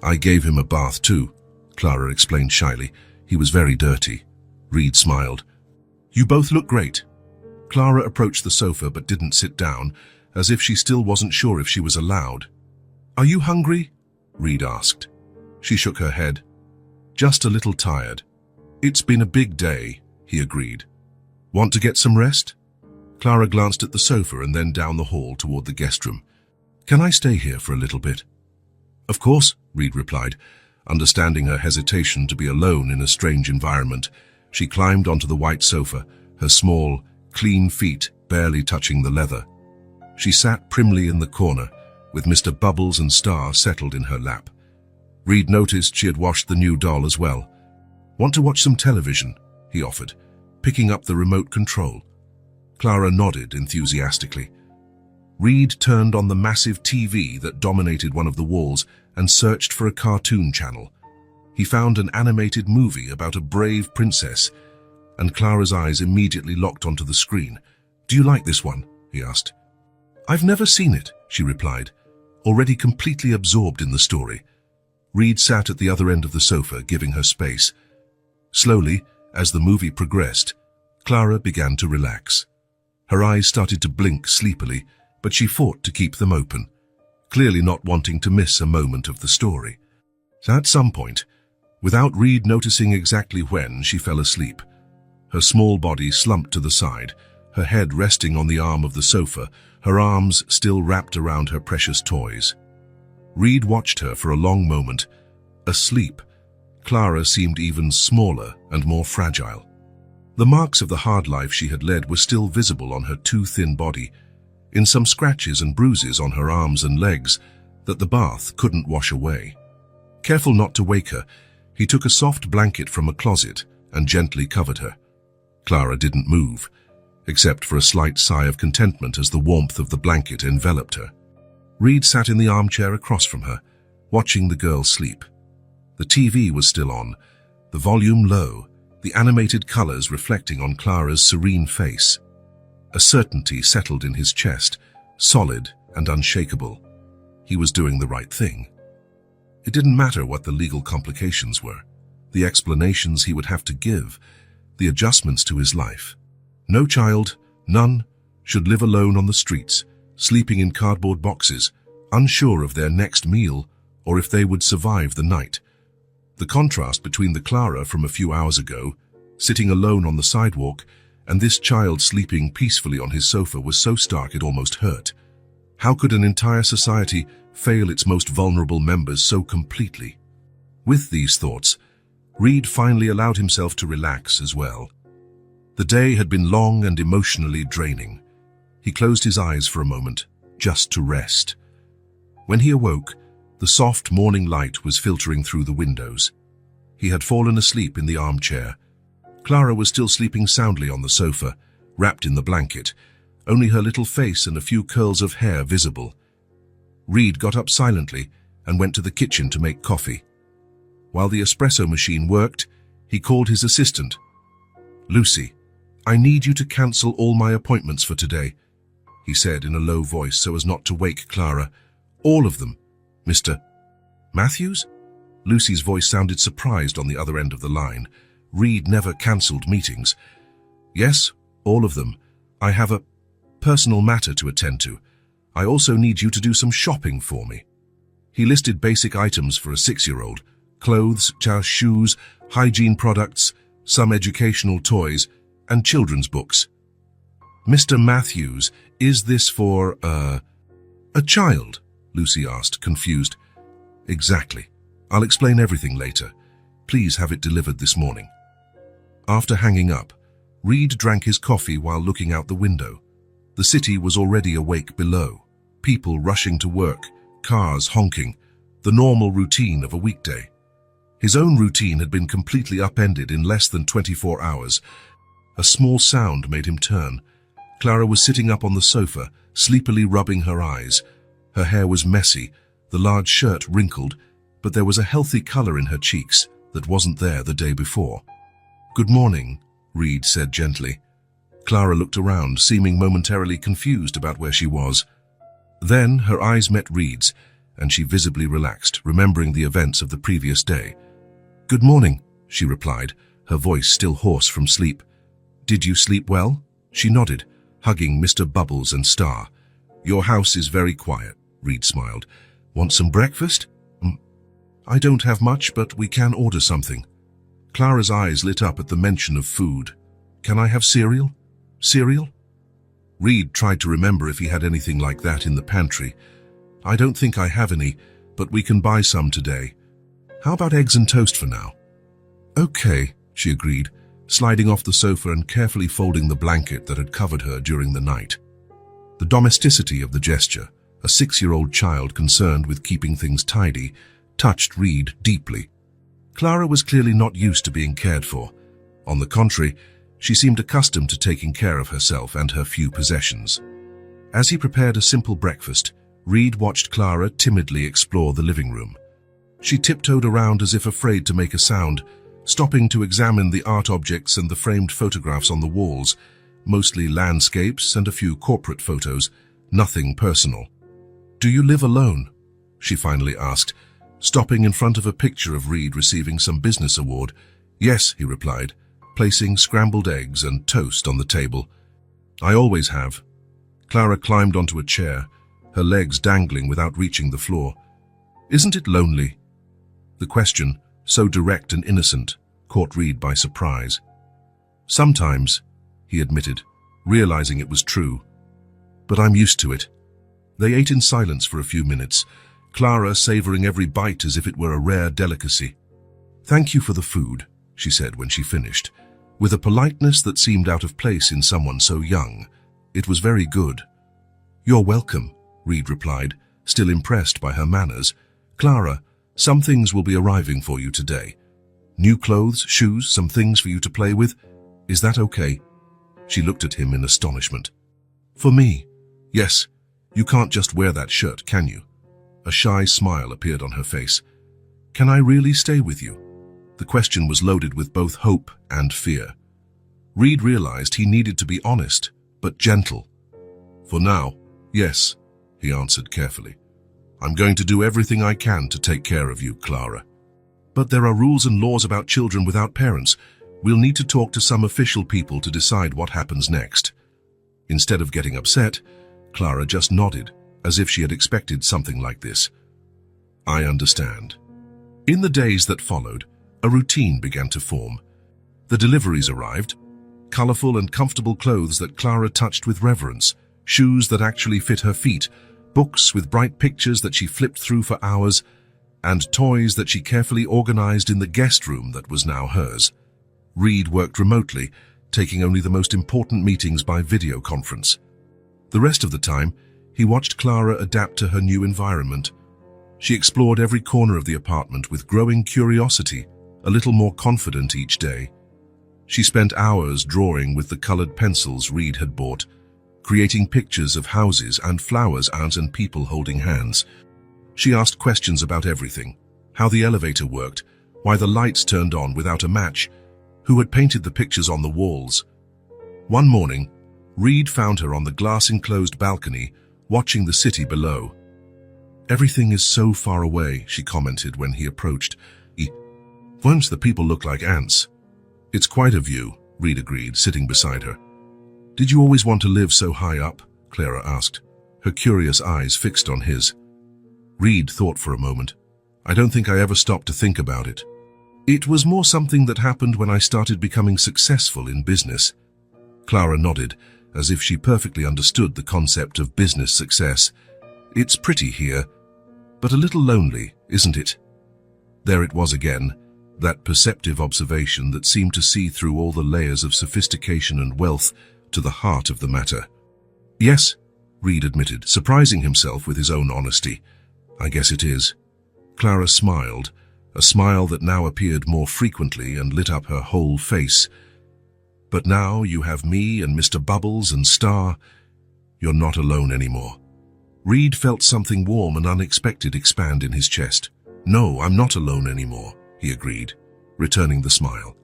"I gave him a bath too," Clara explained shyly. "He was very dirty." Reed smiled. "You both look great." Clara approached the sofa but didn't sit down, as if she still wasn't sure if she was allowed. "Are you hungry?" Reed asked. She shook her head. "Just a little tired." "It's been a big day," he agreed. "Want to get some rest?" Clara glanced at the sofa and then down the hall toward the guest room. "Can I stay here for a little bit?" "Of course," Reed replied, understanding her hesitation to be alone in a strange environment. She climbed onto the white sofa, her small, clean feet barely touching the leather. She sat primly in the corner, with Mr. Bubbles and Star settled in her lap. Reed noticed she had washed the new doll as well. "Want to watch some television?" he offered, picking up the remote control. Clara nodded enthusiastically. Reed turned on the massive TV that dominated one of the walls and searched for a cartoon channel. He found an animated movie about a brave princess, and Clara's eyes immediately locked onto the screen. "Do you like this one?" he asked. "I've never seen it," she replied, already completely absorbed in the story. Reed sat at the other end of the sofa, giving her space. Slowly, as the movie progressed, Clara began to relax. Her eyes started to blink sleepily, but she fought to keep them open, clearly not wanting to miss a moment of the story. At some point, without Reed noticing exactly when, she fell asleep. Her small body slumped to the side, her head resting on the arm of the sofa, her arms still wrapped around her precious toys. Reed watched her for a long moment. Asleep, Clara seemed even smaller and more fragile. The marks of the hard life she had led were still visible on her too thin body, in some scratches and bruises on her arms and legs that the bath couldn't wash away. Careful not to wake her, he took a soft blanket from a closet and gently covered her. Clara didn't move, except for a slight sigh of contentment as the warmth of the blanket enveloped her. Reed sat in the armchair across from her, watching the girl sleep. The TV was still on, the volume low, the animated colors reflecting on Clara's serene face. A certainty settled in his chest, solid and unshakable. He was doing the right thing. It didn't matter what the legal complications were, the explanations he would have to give, the adjustments to his life. No child, none, should live alone on the streets, sleeping in cardboard boxes, unsure of their next meal or if they would survive the night. The contrast between the Clara from a few hours ago, sitting alone on the sidewalk, and this child sleeping peacefully on his sofa was so stark it almost hurt. How could an entire society fail its most vulnerable members so completely? With these thoughts, Reed finally allowed himself to relax as well. The day had been long and emotionally draining. He closed his eyes for a moment, just to rest. When he awoke, the soft morning light was filtering through the windows. He had fallen asleep in the armchair. Clara was still sleeping soundly on the sofa, wrapped in the blanket, only her little face and a few curls of hair visible. Reed got up silently and went to the kitchen to make coffee. While the espresso machine worked, he called his assistant. "Lucy, I need you to cancel all my appointments for today," he said in a low voice so as not to wake Clara. "All of them, Mr. Matthews?" Lucy's voice sounded surprised on the other end of the line. Reed never cancelled meetings. "Yes, all of them. I have a personal matter to attend to. I also need you to do some shopping for me." He listed basic items for a 6-year-old: clothes, shoes, hygiene products, some educational toys, and children's books. "Mr. Matthews, is this for, a child?" Lucy asked, confused. "Exactly. I'll explain everything later. Please have it delivered this morning." After hanging up, Reed drank his coffee while looking out the window. The city was already awake below, people rushing to work, cars honking, the normal routine of a weekday. His own routine had been completely upended in less than 24 hours. A small sound made him turn. Clara was sitting up on the sofa, sleepily rubbing her eyes. Her hair was messy, the large shirt wrinkled, but there was a healthy color in her cheeks that wasn't there the day before. "Good morning," Reed said gently. Clara looked around, seeming momentarily confused about where she was. Then her eyes met Reed's, and she visibly relaxed, remembering the events of the previous day. "Good morning," she replied, her voice still hoarse from sleep. "Did you sleep well?" She nodded, hugging Mr. Bubbles and Star. "Your house is very quiet," Reed smiled. "Want some breakfast?" "I don't have much, but we can order something." Clara's eyes lit up at the mention of food. "Can I have cereal?" "Cereal?" Reed tried to remember if he had anything like that in the pantry. "I don't think I have any, but we can buy some today. How about eggs and toast for now?" "Okay," she agreed, sliding off the sofa and carefully folding the blanket that had covered her during the night. The domesticity of the gesture, a 6-year-old child concerned with keeping things tidy, touched Reed deeply. Clara was clearly not used to being cared for. On the contrary, she seemed accustomed to taking care of herself and her few possessions. As he prepared a simple breakfast, Reed watched Clara timidly explore the living room. She tiptoed around as if afraid to make a sound, stopping to examine the art objects and the framed photographs on the walls, mostly landscapes and a few corporate photos, nothing personal. "Do you live alone?" she finally asked, stopping in front of a picture of Reed receiving some business award. "Yes," he replied, placing scrambled eggs and toast on the table. "I always have." Clara climbed onto a chair, her legs dangling without reaching the floor. "Isn't it lonely?" The question, so direct and innocent, caught Reed by surprise. "Sometimes," he admitted, realizing it was true. "But I'm used to it." They ate in silence for a few minutes, Clara savoring every bite as if it were a rare delicacy. "Thank you for the food," she said when she finished, with a politeness that seemed out of place in someone so young. "It was very good." "You're welcome," Reed replied, still impressed by her manners. "Clara, Some things will be arriving for you today. New clothes, shoes, some things for you to play with. Is that okay?" She looked at him in astonishment. "For me? Yes. You can't just wear that shirt, can you?" A shy smile appeared on her face. "Can I really stay with you?" The question was loaded with both hope and fear. Reed realized he needed to be honest, but gentle. "For now, yes," he answered carefully. "I'm going to do everything I can to take care of you, Clara. But there are rules and laws about children without parents. We'll need to talk to some official people to decide what happens next." Instead of getting upset, Clara just nodded, as if she had expected something like this. "I understand." In the days that followed, a routine began to form. The deliveries arrived, colorful and comfortable clothes that Clara touched with reverence, shoes that actually fit her feet, books with bright pictures that she flipped through for hours, and toys that she carefully organized in the guest room that was now hers. Reed worked remotely, taking only the most important meetings by video conference. The rest of the time, he watched Clara adapt to her new environment. She explored every corner of the apartment with growing curiosity, a little more confident each day. She spent hours drawing with the colored pencils Reed had bought, creating pictures of houses and flowers and people holding hands. She asked questions about everything: how the elevator worked, why the lights turned on without a match, who had painted the pictures on the walls. One morning, Reed found her on the glass-enclosed balcony, watching the city below. "Everything is so far away," she commented when he approached. "Won't the people look like ants?" "It's quite a view," Reed agreed, sitting beside her. "Did you always want to live so high up?" Clara asked, her curious eyes fixed on his. Reed thought for a moment. "I don't think I ever stopped to think about it. It was more something that happened when I started becoming successful in business." Clara nodded, as if she perfectly understood the concept of business success. "It's pretty here, but a little lonely, isn't it?" There it was again, that perceptive observation that seemed to see through all the layers of sophistication and wealth to the heart of the matter. "Yes," Reed admitted, surprising himself with his own honesty. "I guess it is." Clara smiled, a smile that now appeared more frequently and lit up her whole face. "But now you have me and Mr. Bubbles and Star. You're not alone anymore." Reed felt something warm and unexpected expand in his chest. "No, I'm not alone anymore," he agreed, returning the smile.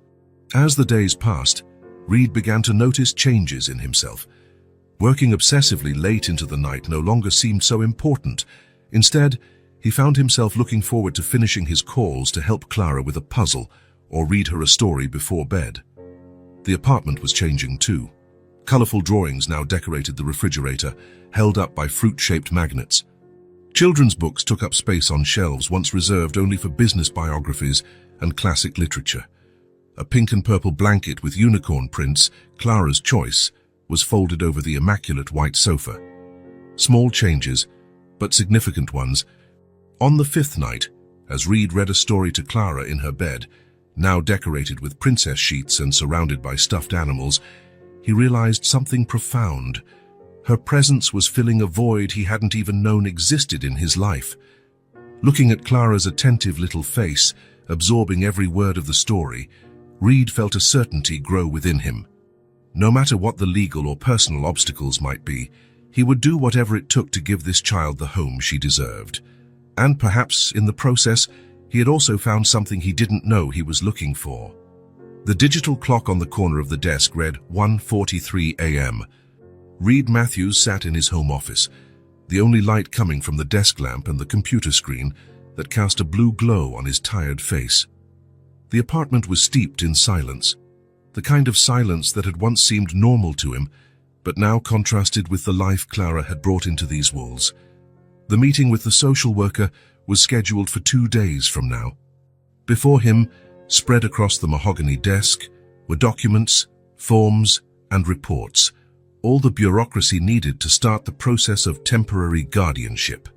As the days passed, Reed began to notice changes in himself. Working obsessively late into the night no longer seemed so important. Instead, he found himself looking forward to finishing his calls to help Clara with a puzzle or read her a story before bed. The apartment was changing too. Colorful drawings now decorated the refrigerator, held up by fruit-shaped magnets. Children's books took up space on shelves once reserved only for business biographies and classic literature. A pink and purple blanket with unicorn prints, Clara's choice, was folded over the immaculate white sofa. Small changes, but significant ones. On the fifth night, as Reed read a story to Clara in her bed, now decorated with princess sheets and surrounded by stuffed animals, he realized something profound. Her presence was filling a void he hadn't even known existed in his life. Looking at Clara's attentive little face, absorbing every word of the story, Reed felt a certainty grow within him. No matter what the legal or personal obstacles might be, he would do whatever it took to give this child the home she deserved. And perhaps, in the process, he had also found something he didn't know he was looking for. The digital clock on the corner of the desk read 1:43 a.m. Reed Matthews sat in his home office, the only light coming from the desk lamp and the computer screen that cast a blue glow on his tired face. The apartment was steeped in silence, the kind of silence that had once seemed normal to him, but now contrasted with the life Clara had brought into these walls. The meeting with the social worker was scheduled for 2 days from now. Before him, spread across the mahogany desk, were documents, forms, and reports, all the bureaucracy needed to start the process of temporary guardianship.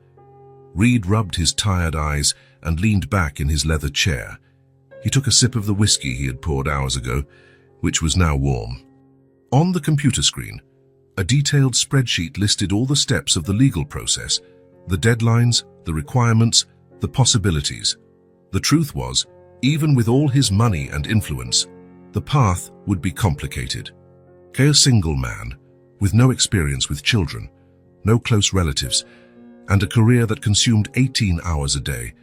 Reed rubbed his tired eyes and leaned back in his leather chair. He took a sip of the whiskey he had poured hours ago, which was now warm. On the computer screen, a detailed spreadsheet listed all the steps of the legal process, the deadlines, the requirements, the possibilities. The truth was, even with all his money and influence, the path would be complicated. A single man, with no experience with children, no close relatives, and a career that consumed 18 hours a day.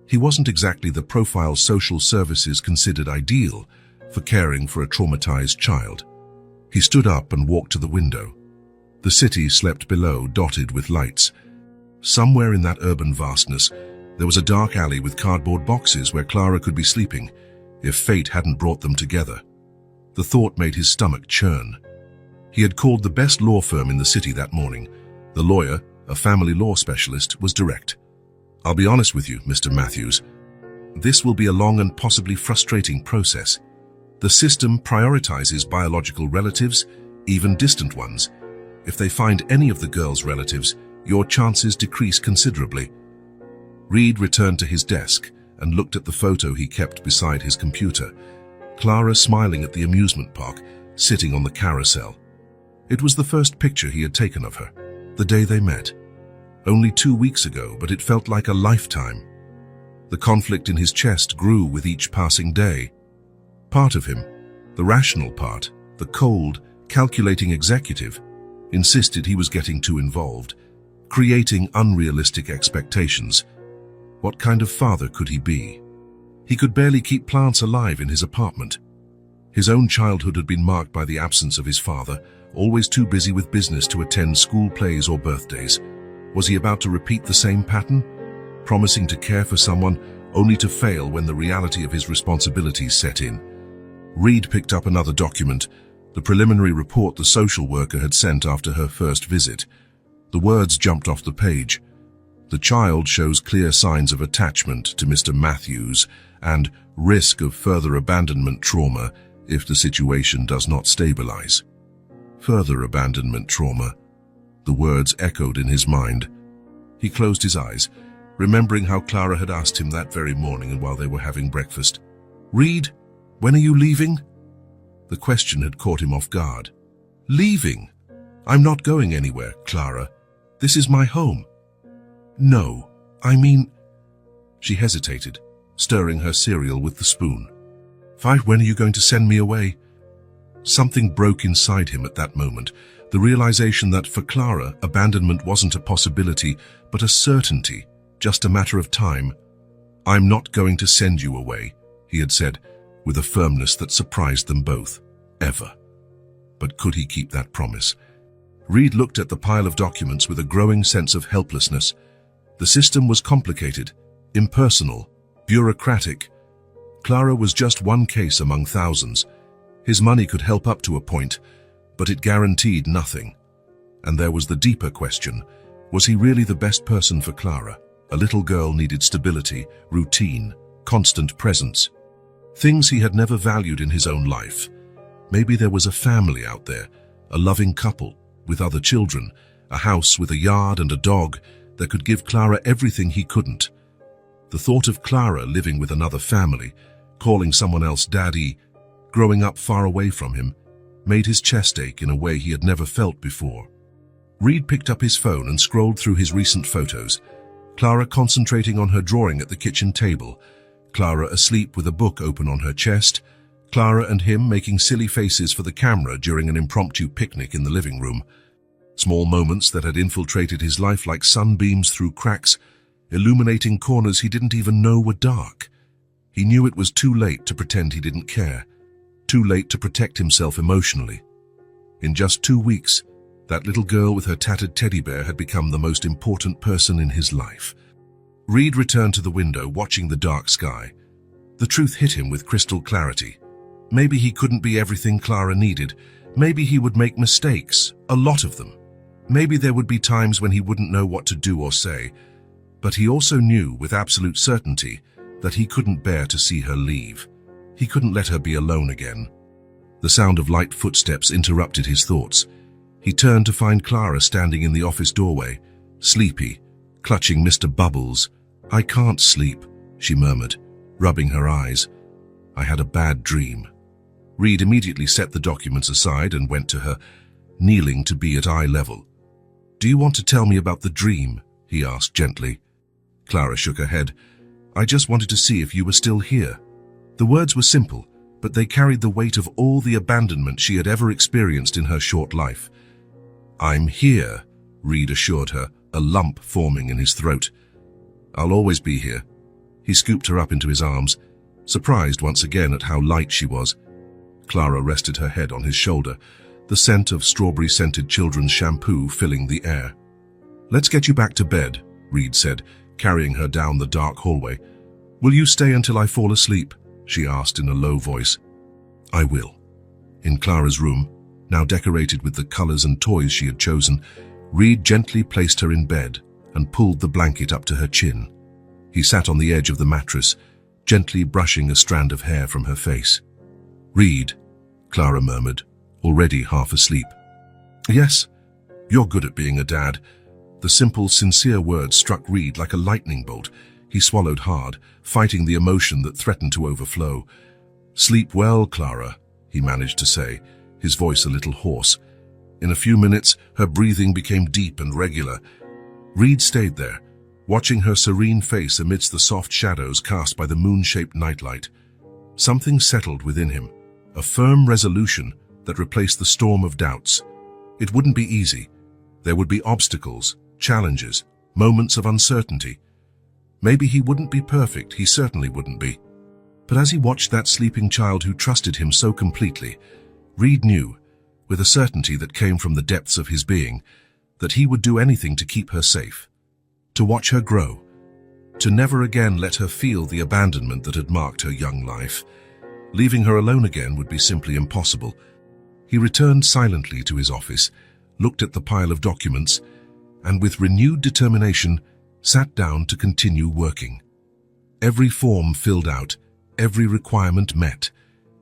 He wasn't exactly the profile social services considered ideal for caring for a traumatized child. He stood up and walked to the window. The city slept below, dotted with lights. Somewhere in that urban vastness, there was a dark alley with cardboard boxes where Clara could be sleeping, if fate hadn't brought them together. The thought made his stomach churn. He had called the best law firm in the city that morning. The lawyer, a family law specialist, was direct. "I'll be honest with you, Mr. Matthews. This will be a long and possibly frustrating process. The system prioritizes biological relatives, even distant ones. If they find any of the girl's relatives, your chances decrease considerably." Reed returned to his desk and looked at the photo he kept beside his computer. Clara smiling at the amusement park, sitting on the carousel. It was the first picture he had taken of her, the day they met. Only 2 weeks ago, but it felt like a lifetime. The conflict in his chest grew with each passing day. Part of him, the rational part, the cold, calculating executive, insisted he was getting too involved, creating unrealistic expectations. What kind of father could he be? He could barely keep plants alive in his apartment. His own childhood had been marked by the absence of his father, always too busy with business to attend school plays or birthdays. Was he about to repeat the same pattern? Promising to care for someone, only to fail when the reality of his responsibilities set in. Reed picked up another document, the preliminary report the social worker had sent after her first visit. The words jumped off the page. "The child shows clear signs of attachment to Mr. Matthews and risk of further abandonment trauma if the situation does not stabilize." Further abandonment trauma. The words echoed in his mind. He closed his eyes, remembering how Clara had asked him that very morning and while they were having breakfast. "Reed, when are you leaving?" The question had caught him off guard. "Leaving? I'm not going anywhere, Clara. This is my home." "No, I mean—" She hesitated, stirring her cereal with the spoon. When are you going to send me away?" Something broke inside him at that moment, the realization that for Clara, abandonment wasn't a possibility, but a certainty, just a matter of time. "I'm not going to send you away," he had said, with a firmness that surprised them both. Ever. But could he keep that promise? Reed looked at the pile of documents with a growing sense of helplessness. The system was complicated, impersonal, bureaucratic. Clara was just one case among thousands. His money could help up to a point, but it guaranteed nothing. And there was the deeper question, was he really the best person for Clara? A little girl needed stability, routine, constant presence. Things he had never valued in his own life. Maybe there was a family out there, a loving couple, with other children, a house with a yard and a dog that could give Clara everything he couldn't. The thought of Clara living with another family, calling someone else daddy, growing up far away from him, made his chest ache in a way he had never felt before. Reed picked up his phone and scrolled through his recent photos. Clara concentrating on her drawing at the kitchen table, Clara asleep with a book open on her chest, Clara and him making silly faces for the camera during an impromptu picnic in the living room. Small moments that had infiltrated his life like sunbeams through cracks, illuminating corners he didn't even know were dark. He knew it was too late to pretend he didn't care, too late to protect himself emotionally. In just 2 weeks, that little girl with her tattered teddy bear had become the most important person in his life. Reed returned to the window, watching the dark sky. The truth hit him with crystal clarity. Maybe he couldn't be everything Clara needed. Maybe he would make mistakes, a lot of them. Maybe there would be times when he wouldn't know what to do or say. But he also knew with absolute certainty that he couldn't bear to see her leave. He couldn't let her be alone again. The sound of light footsteps interrupted his thoughts. He turned to find Clara standing in the office doorway, sleepy, clutching Mr. Bubbles. "I can't sleep," she murmured, rubbing her eyes. "I had a bad dream." Reed immediately set the documents aside and went to her, kneeling to be at eye level. "Do you want to tell me about the dream?" he asked gently. Clara shook her head. I just wanted to see if you were still here." The words were simple, but they carried the weight of all the abandonment she had ever experienced in her short life. "I'm here," Reed assured her, a lump forming in his throat. "I'll always be here." He scooped her up into his arms, surprised once again at how light she was. Clara rested her head on his shoulder, the scent of strawberry-scented children's shampoo filling the air. "Let's get you back to bed," Reed said, carrying her down the dark hallway. "Will you stay until I fall asleep?" she asked in a low voice. "I will." In Clara's room, now decorated with the colors and toys she had chosen, Reed gently placed her in bed and pulled the blanket up to her chin. He sat on the edge of the mattress, gently brushing a strand of hair from her face. "Reed," Clara murmured, already half asleep. "Yes, you're good at being a dad." The simple, sincere words struck Reed like a lightning bolt. He swallowed hard, fighting the emotion that threatened to overflow. "Sleep well, Clara," he managed to say, his voice a little hoarse. In a few minutes, her breathing became deep and regular. Reed stayed there, watching her serene face amidst the soft shadows cast by the moon-shaped nightlight. Something settled within him, a firm resolution that replaced the storm of doubts. It wouldn't be easy. There would be obstacles, challenges, moments of uncertainty. Maybe he wouldn't be perfect, he certainly wouldn't be. But as he watched that sleeping child who trusted him so completely, Reed knew, with a certainty that came from the depths of his being, that he would do anything to keep her safe, to watch her grow, to never again let her feel the abandonment that had marked her young life. Leaving her alone again would be simply impossible. He returned silently to his office, looked at the pile of documents, and with renewed determination sat down to continue working. Every form filled out, every requirement met,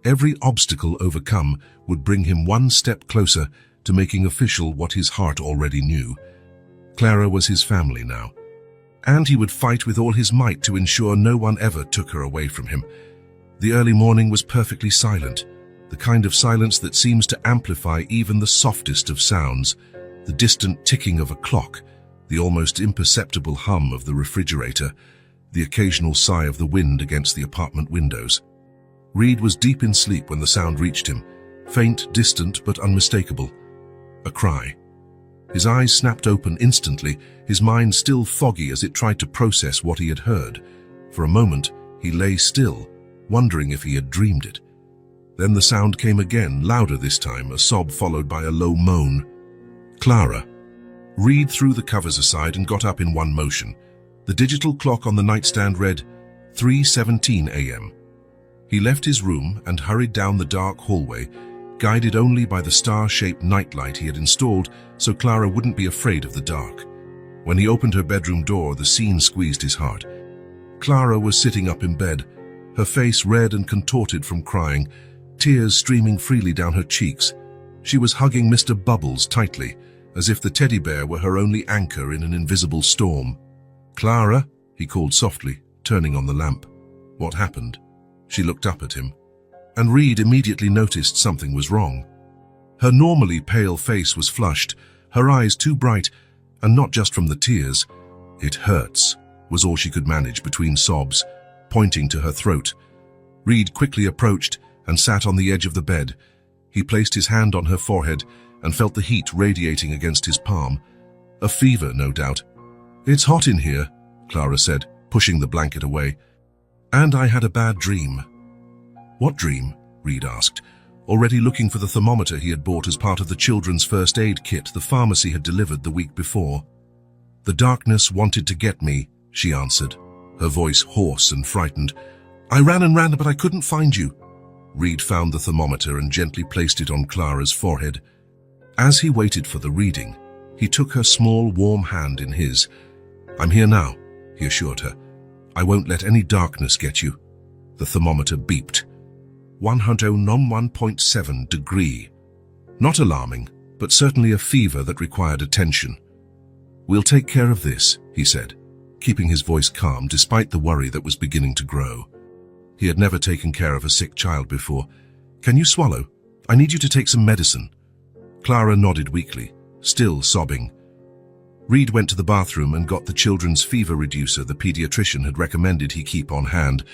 every obstacle overcome would bring him one step closer to making official what his heart already knew. Clara was his family now, and he would fight with all his might to ensure no one ever took her away from him. The early morning was perfectly silent, the kind of silence that seems to amplify even the softest of sounds, the distant ticking of a clock, the almost imperceptible hum of the refrigerator, the occasional sigh of the wind against the apartment windows. Reed was deep in sleep when the sound reached him, faint, distant, but unmistakable. A cry. His eyes snapped open instantly, his mind still foggy as it tried to process what he had heard. For a moment, he lay still, wondering if he had dreamed it. Then the sound came again, louder this time, a sob followed by a low moan. "Clara." Reed threw the covers aside and got up in one motion. The digital clock on the nightstand read 3:17 a.m. He left his room and hurried down the dark hallway, guided only by the star-shaped nightlight he had installed so Clara wouldn't be afraid of the dark. When he opened her bedroom door, the scene squeezed his heart. Clara was sitting up in bed, her face red and contorted from crying, tears streaming freely down her cheeks. She was hugging Mr. Bubbles tightly, as if the teddy bear were her only anchor in an invisible storm. "Clara," he called softly, turning on the lamp. "What happened?" She looked up at him, and Reed immediately noticed something was wrong. Her normally pale face was flushed, her eyes too bright, and not just from the tears. "It hurts," was all she could manage between sobs, pointing to her throat. Reed quickly approached and sat on the edge of the bed. He placed his hand on her forehead and felt the heat radiating against his palm. A fever, no doubt. "It's hot in here," Clara said, pushing the blanket away. "And I had a bad dream." "What dream?" Reed asked, already looking for the thermometer he had bought as part of the children's first aid kit the pharmacy had delivered the week before. "The darkness wanted to get me," she answered, her voice hoarse and frightened. "I ran and ran, but I couldn't find you." Reed found the thermometer and gently placed it on Clara's forehead. As he waited for the reading, he took her small, warm hand in his. "I'm here now," he assured her. "I won't let any darkness get you." The thermometer beeped. 101.7 degree. Not alarming, but certainly a fever that required attention. "We'll take care of this," he said, keeping his voice calm despite the worry that was beginning to grow. He had never taken care of a sick child before. "Can you swallow? I need you to take some medicine." Clara nodded weakly, still sobbing. Reed went to the bathroom and got the children's fever reducer the pediatrician had recommended he keep on hand.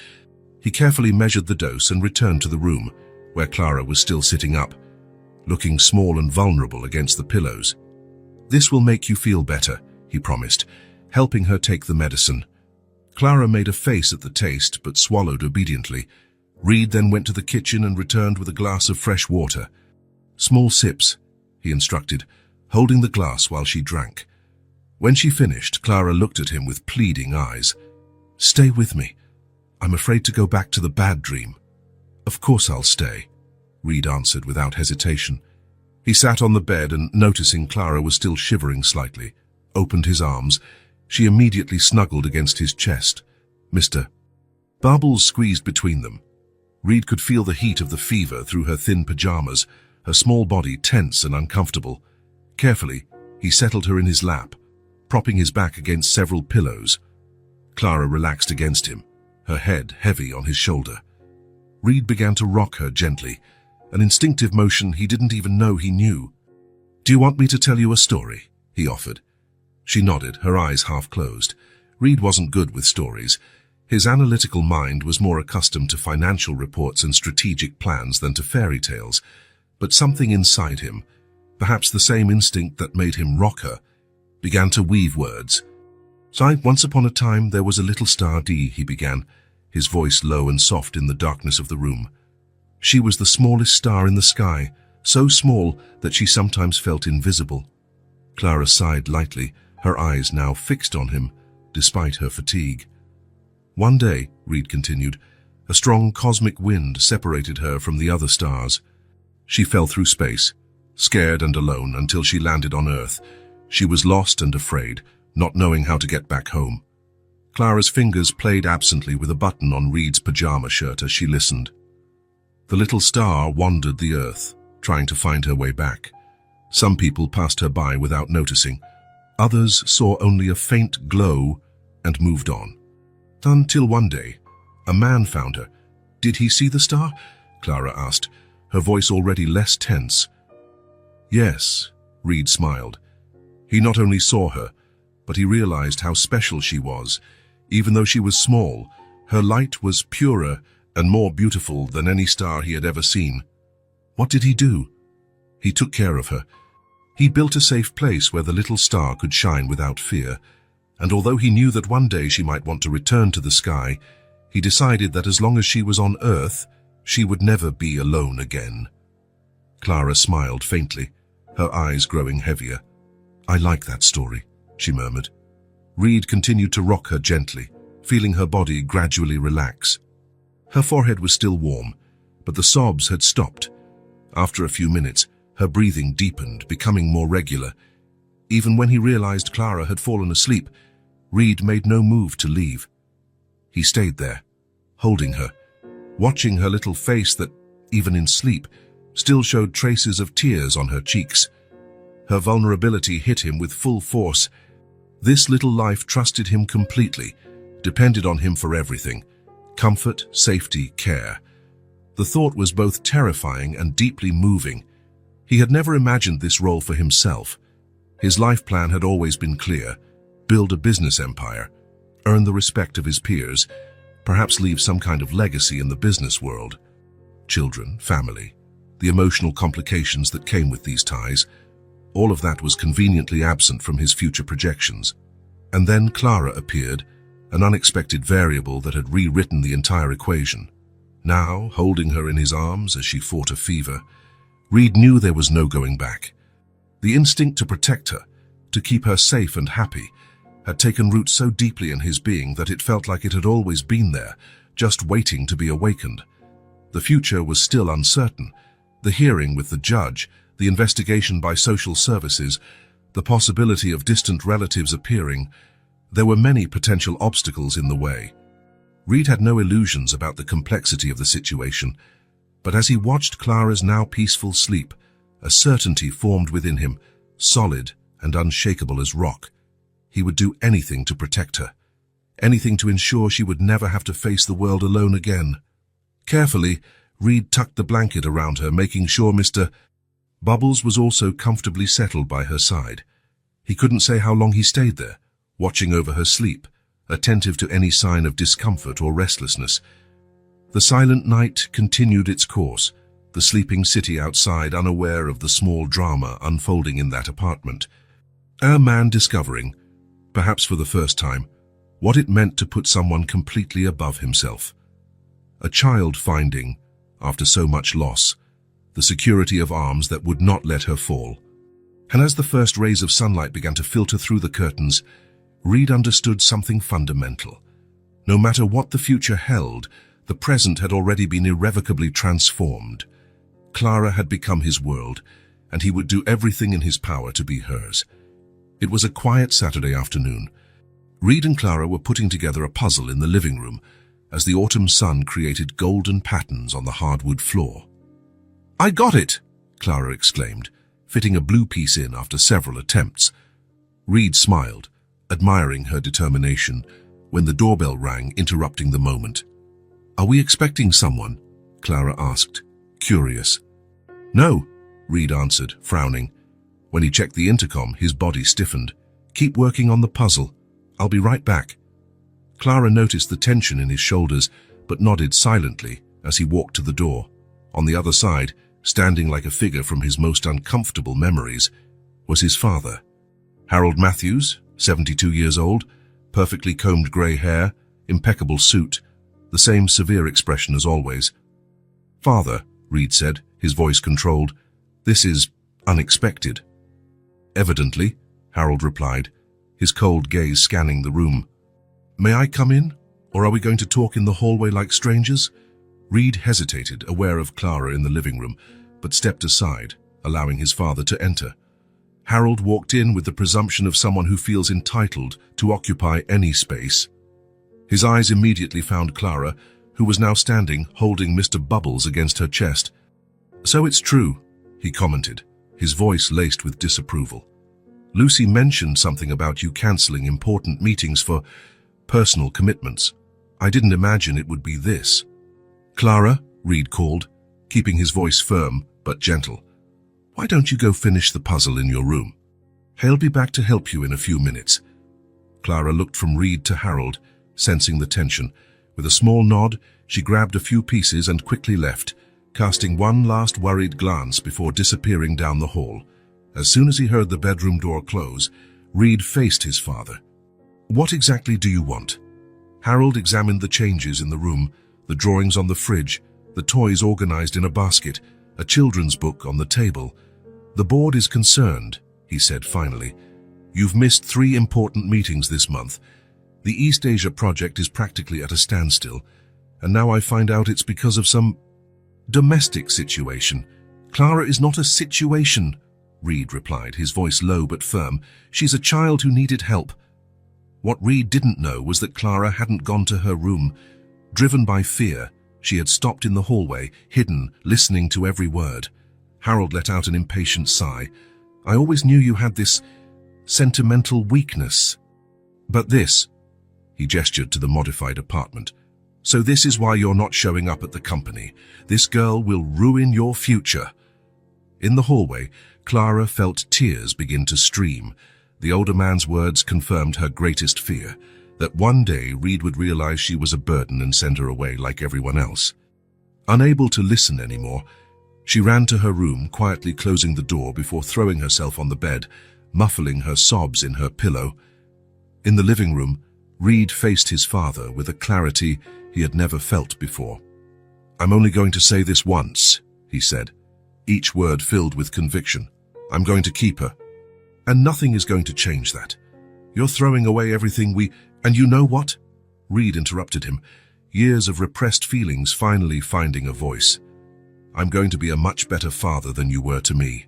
He carefully measured the dose and returned to the room, where Clara was still sitting up, looking small and vulnerable against the pillows. "This will make you feel better," he promised, helping her take the medicine. Clara made a face at the taste, but swallowed obediently. Reed then went to the kitchen and returned with a glass of fresh water. "Small sips," he instructed, holding the glass while she drank. When she finished, Clara looked at him with pleading eyes. "Stay with me. I'm afraid to go back to the bad dream." "Of course I'll stay," Reed answered without hesitation. He sat on the bed and, noticing Clara was still shivering slightly, opened his arms. She immediately snuggled against his chest. "Mr." Bubbles squeezed between them. Reed could feel the heat of the fever through her thin pajamas, her small body tense and uncomfortable. Carefully, he settled her in his lap, propping his back against several pillows. Clara relaxed against him, her head heavy on his shoulder. Reed began to rock her gently, an instinctive motion he didn't even know he knew. "Do you want me to tell you a story?" he offered. She nodded, her eyes half closed. Reed wasn't good with stories. His analytical mind was more accustomed to financial reports and strategic plans than to fairy tales. But something inside him, perhaps the same instinct that made him rock her, began to weave words. "Once upon a time there was a little star D," he began, his voice low and soft in the darkness of the room. "She was the smallest star in the sky, so small that she sometimes felt invisible." Clara sighed lightly, her eyes now fixed on him, despite her fatigue. "One day," Reed continued, "a strong cosmic wind separated her from the other stars. She fell through space, scared and alone, until she landed on Earth. She was lost and afraid, not knowing how to get back home." Clara's fingers played absently with a button on Reed's pajama shirt as she listened. "The little star wandered the Earth, trying to find her way back. Some people passed her by without noticing. Others saw only a faint glow and moved on. Until one day, a man found her." "Did he see the star?" Clara asked, her voice already less tense. "Yes," Reed smiled. "He not only saw her, but he realized how special she was. Even though she was small, her light was purer and more beautiful than any star he had ever seen." "What did he do?" "He took care of her. He built a safe place where the little star could shine without fear, and although he knew that one day she might want to return to the sky, he decided that as long as she was on Earth, she would never be alone again." Clara smiled faintly, her eyes growing heavier. "I like that story," she murmured. Reed continued to rock her gently, feeling her body gradually relax. Her forehead was still warm, but the sobs had stopped. After a few minutes, her breathing deepened, becoming more regular. Even when he realized Clara had fallen asleep, Reed made no move to leave. He stayed there, holding her, watching her little face that, even in sleep, still showed traces of tears on her cheeks. Her vulnerability hit him with full force. This little life trusted him completely, depended on him for everything: comfort, safety, care. The thought was both terrifying and deeply moving. He had never imagined this role for himself. His life plan had always been clear: build a business empire, earn the respect of his peers, perhaps leave some kind of legacy in the business world. Children, family, the emotional complications that came with these ties, all of that was conveniently absent from his future projections. And then Clara appeared, an unexpected variable that had rewritten the entire equation. Now, holding her in his arms as she fought a fever, Reed knew there was no going back. The instinct to protect her, to keep her safe and happy, had taken root so deeply in his being that it felt like it had always been there, just waiting to be awakened. The future was still uncertain. The hearing with the judge, the investigation by social services, the possibility of distant relatives appearing, there were many potential obstacles in the way. Reed had no illusions about the complexity of the situation, but as he watched Clara's now peaceful sleep, a certainty formed within him, solid and unshakable as rock. He would do anything to protect her, anything to ensure she would never have to face the world alone again. Carefully, Reed tucked the blanket around her, making sure Mr. Bubbles was also comfortably settled by her side. He couldn't say how long he stayed there, watching over her sleep, attentive to any sign of discomfort or restlessness. The silent night continued its course, the sleeping city outside unaware of the small drama unfolding in that apartment. A man discovering, perhaps for the first time, what it meant to put someone completely above himself. A child finding, after so much loss, the security of arms that would not let her fall. And as the first rays of sunlight began to filter through the curtains, Reed understood something fundamental. No matter what the future held, the present had already been irrevocably transformed. Clara had become his world, and he would do everything in his power to be hers. It was a quiet Saturday afternoon. Reed and Clara were putting together a puzzle in the living room as the autumn sun created golden patterns on the hardwood floor. "I got it!" Clara exclaimed, fitting a blue piece in after several attempts. Reed smiled, admiring her determination, when the doorbell rang, interrupting the moment. "Are we expecting someone?" Clara asked, curious. "No," Reed answered, frowning. When he checked the intercom, his body stiffened. "Keep working on the puzzle. I'll be right back." Clara noticed the tension in his shoulders, but nodded silently as he walked to the door. On the other side, standing like a figure from his most uncomfortable memories, was his father. Harold Matthews, 72 years old, perfectly combed grey hair, impeccable suit, the same severe expression as always. "Father," Reed said, his voice controlled, "this is unexpected." "Evidently," Harold replied, his cold gaze scanning the room. "May I come in, or are we going to talk in the hallway like strangers?" Reed hesitated, aware of Clara in the living room, but stepped aside, allowing his father to enter. Harold walked in with the presumption of someone who feels entitled to occupy any space. His eyes immediately found Clara, who was now standing, holding Mr. Bubbles against her chest. "So it's true," he commented, his voice laced with disapproval. "Lucy mentioned something about you cancelling important meetings for personal commitments. I didn't imagine it would be this." "Clara," Reed called, keeping his voice firm but gentle, "why don't you go finish the puzzle in your room? He'll be back to help you in a few minutes." Clara looked from Reed to Harold, sensing the tension. With a small nod, she grabbed a few pieces and quickly left, casting one last worried glance before disappearing down the hall. As soon as he heard the bedroom door close, Reed faced his father. "What exactly do you want?" Harold examined the changes in the room, the drawings on the fridge, the toys organized in a basket, a children's book on the table. "The board is concerned," he said finally. "You've missed 3 important meetings this month. The East Asia project is practically at a standstill, and now I find out it's because of some domestic situation." "Clara is not a situation," Reed replied, his voice low but firm. "She's a child who needed help." What Reed didn't know was that Clara hadn't gone to her room. Driven by fear, she had stopped in the hallway, hidden, listening to every word. Harold let out an impatient sigh. "I always knew you had this sentimental weakness. But this," he gestured to the modified apartment. "So this is why you're not showing up at the company. This girl will ruin your future." In the hallway, Clara felt tears begin to stream. The older man's words confirmed her greatest fear, that one day Reed would realize she was a burden and send her away like everyone else. Unable to listen anymore, she ran to her room, quietly closing the door before throwing herself on the bed, muffling her sobs in her pillow. In the living room, Reed faced his father with a clarity he had never felt before. "I'm only going to say this once," he said, each word filled with conviction. "I'm going to keep her. And nothing is going to change that. You're throwing away everything and you know what?" Reed interrupted him, years of repressed feelings finally finding a voice. "I'm going to be a much better father than you were to me."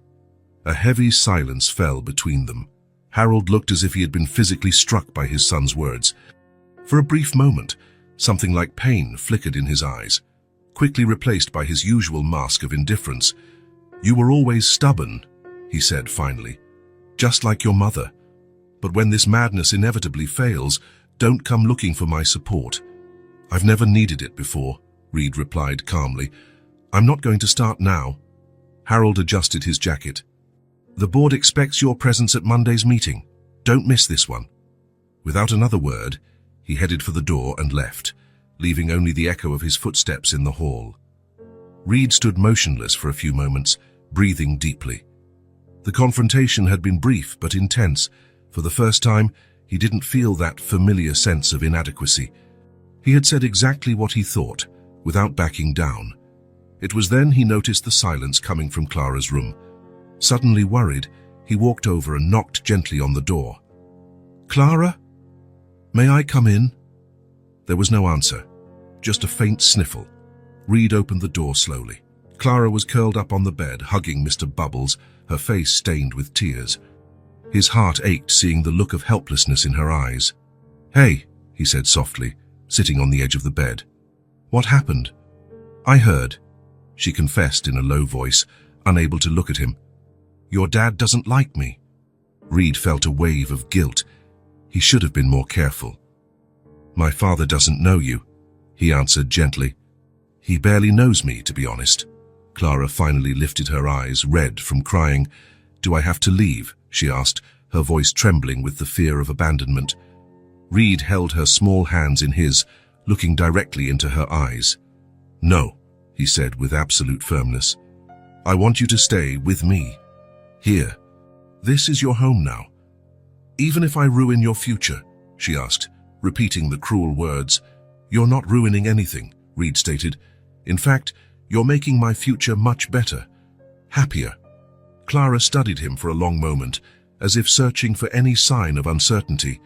A heavy silence fell between them. Harold looked as if he had been physically struck by his son's words. For a brief moment, something like pain flickered in his eyes, quickly replaced by his usual mask of indifference. "You were always stubborn," he said finally, "just like your mother. But when this madness inevitably fails, don't come looking for my support." "I've never needed it before," Reed replied calmly. "I'm not going to start now." Harold adjusted his jacket. "The board expects your presence at Monday's meeting," Don't miss this one." Without another word, he headed for the door and left, leaving only the echo of his footsteps in the hall. Reed stood motionless for a few moments, breathing deeply. The confrontation had been brief but intense. For the first time, he didn't feel that familiar sense of inadequacy. He had said exactly what he thought, without backing down. It was then he noticed the silence coming from Clara's room. Suddenly worried, he walked over and knocked gently on the door. "Clara? May I come in?" There was no answer, just a faint sniffle. Reed opened the door slowly. Clara was curled up on the bed, hugging Mr. Bubbles, her face stained with tears. His heart ached seeing the look of helplessness in her eyes. "Hey," he said softly, sitting on the edge of the bed. "What happened?" "I heard," she confessed in a low voice, unable to look at him. "Your dad doesn't like me." Reed felt a wave of guilt. He should have been more careful. "My father doesn't know you," he answered gently. "He barely knows me, to be honest." Clara finally lifted her eyes, red from crying. "Do I have to leave?" she asked, her voice trembling with the fear of abandonment. Reed held her small hands in his, looking directly into her eyes. "No," he said with absolute firmness. "I want you to stay with me. Here. This is your home now." "Even if I ruin your future?" she asked, repeating the cruel words. "You're not ruining anything," Reed stated. "In fact, you're making my future much better, happier." Clara studied him for a long moment, as if searching for any sign of uncertainty.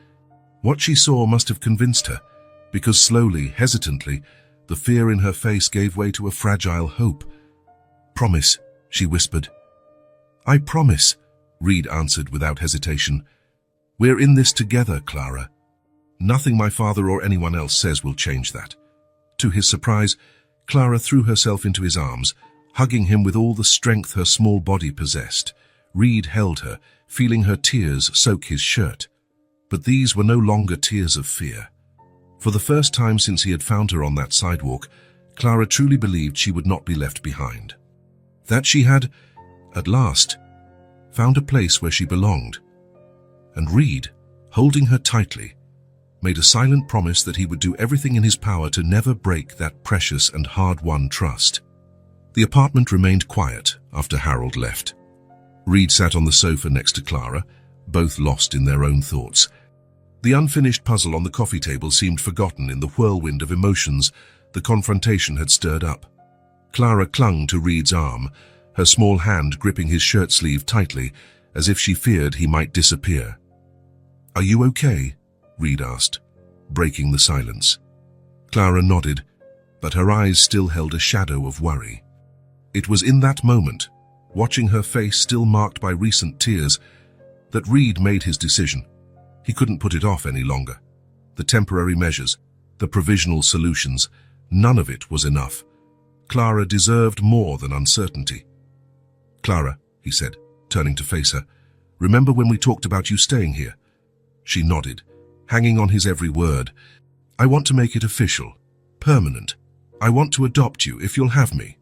What she saw must have convinced her, because slowly, hesitantly, the fear in her face gave way to a fragile hope. "Promise," she whispered. "I promise," Reed answered without hesitation. "We're in this together, Clara. Nothing my father or anyone else says will change that." To his surprise, Clara threw herself into his arms, hugging him with all the strength her small body possessed. Reed held her, feeling her tears soak his shirt. But these were no longer tears of fear. For the first time since he had found her on that sidewalk, Clara truly believed she would not be left behind. That she had, at last, found a place where she belonged. And Reed, holding her tightly, made a silent promise that he would do everything in his power to never break that precious and hard-won trust. The apartment remained quiet after Harold left. Reed sat on the sofa next to Clara, both lost in their own thoughts. The unfinished puzzle on the coffee table seemed forgotten in the whirlwind of emotions the confrontation had stirred up. Clara clung to Reed's arm, her small hand gripping his shirt sleeve tightly, as if she feared he might disappear. "Are you okay?" Reed asked, breaking the silence. Clara nodded, but her eyes still held a shadow of worry. It was in that moment, watching her face still marked by recent tears, that Reed made his decision. He couldn't put it off any longer. The temporary measures, the provisional solutions, none of it was enough. Clara deserved more than uncertainty. "Clara," he said, turning to face her, "remember when we talked about you staying here?" She nodded, hanging on his every word. "I want to make it official, permanent. I want to adopt you if you'll have me."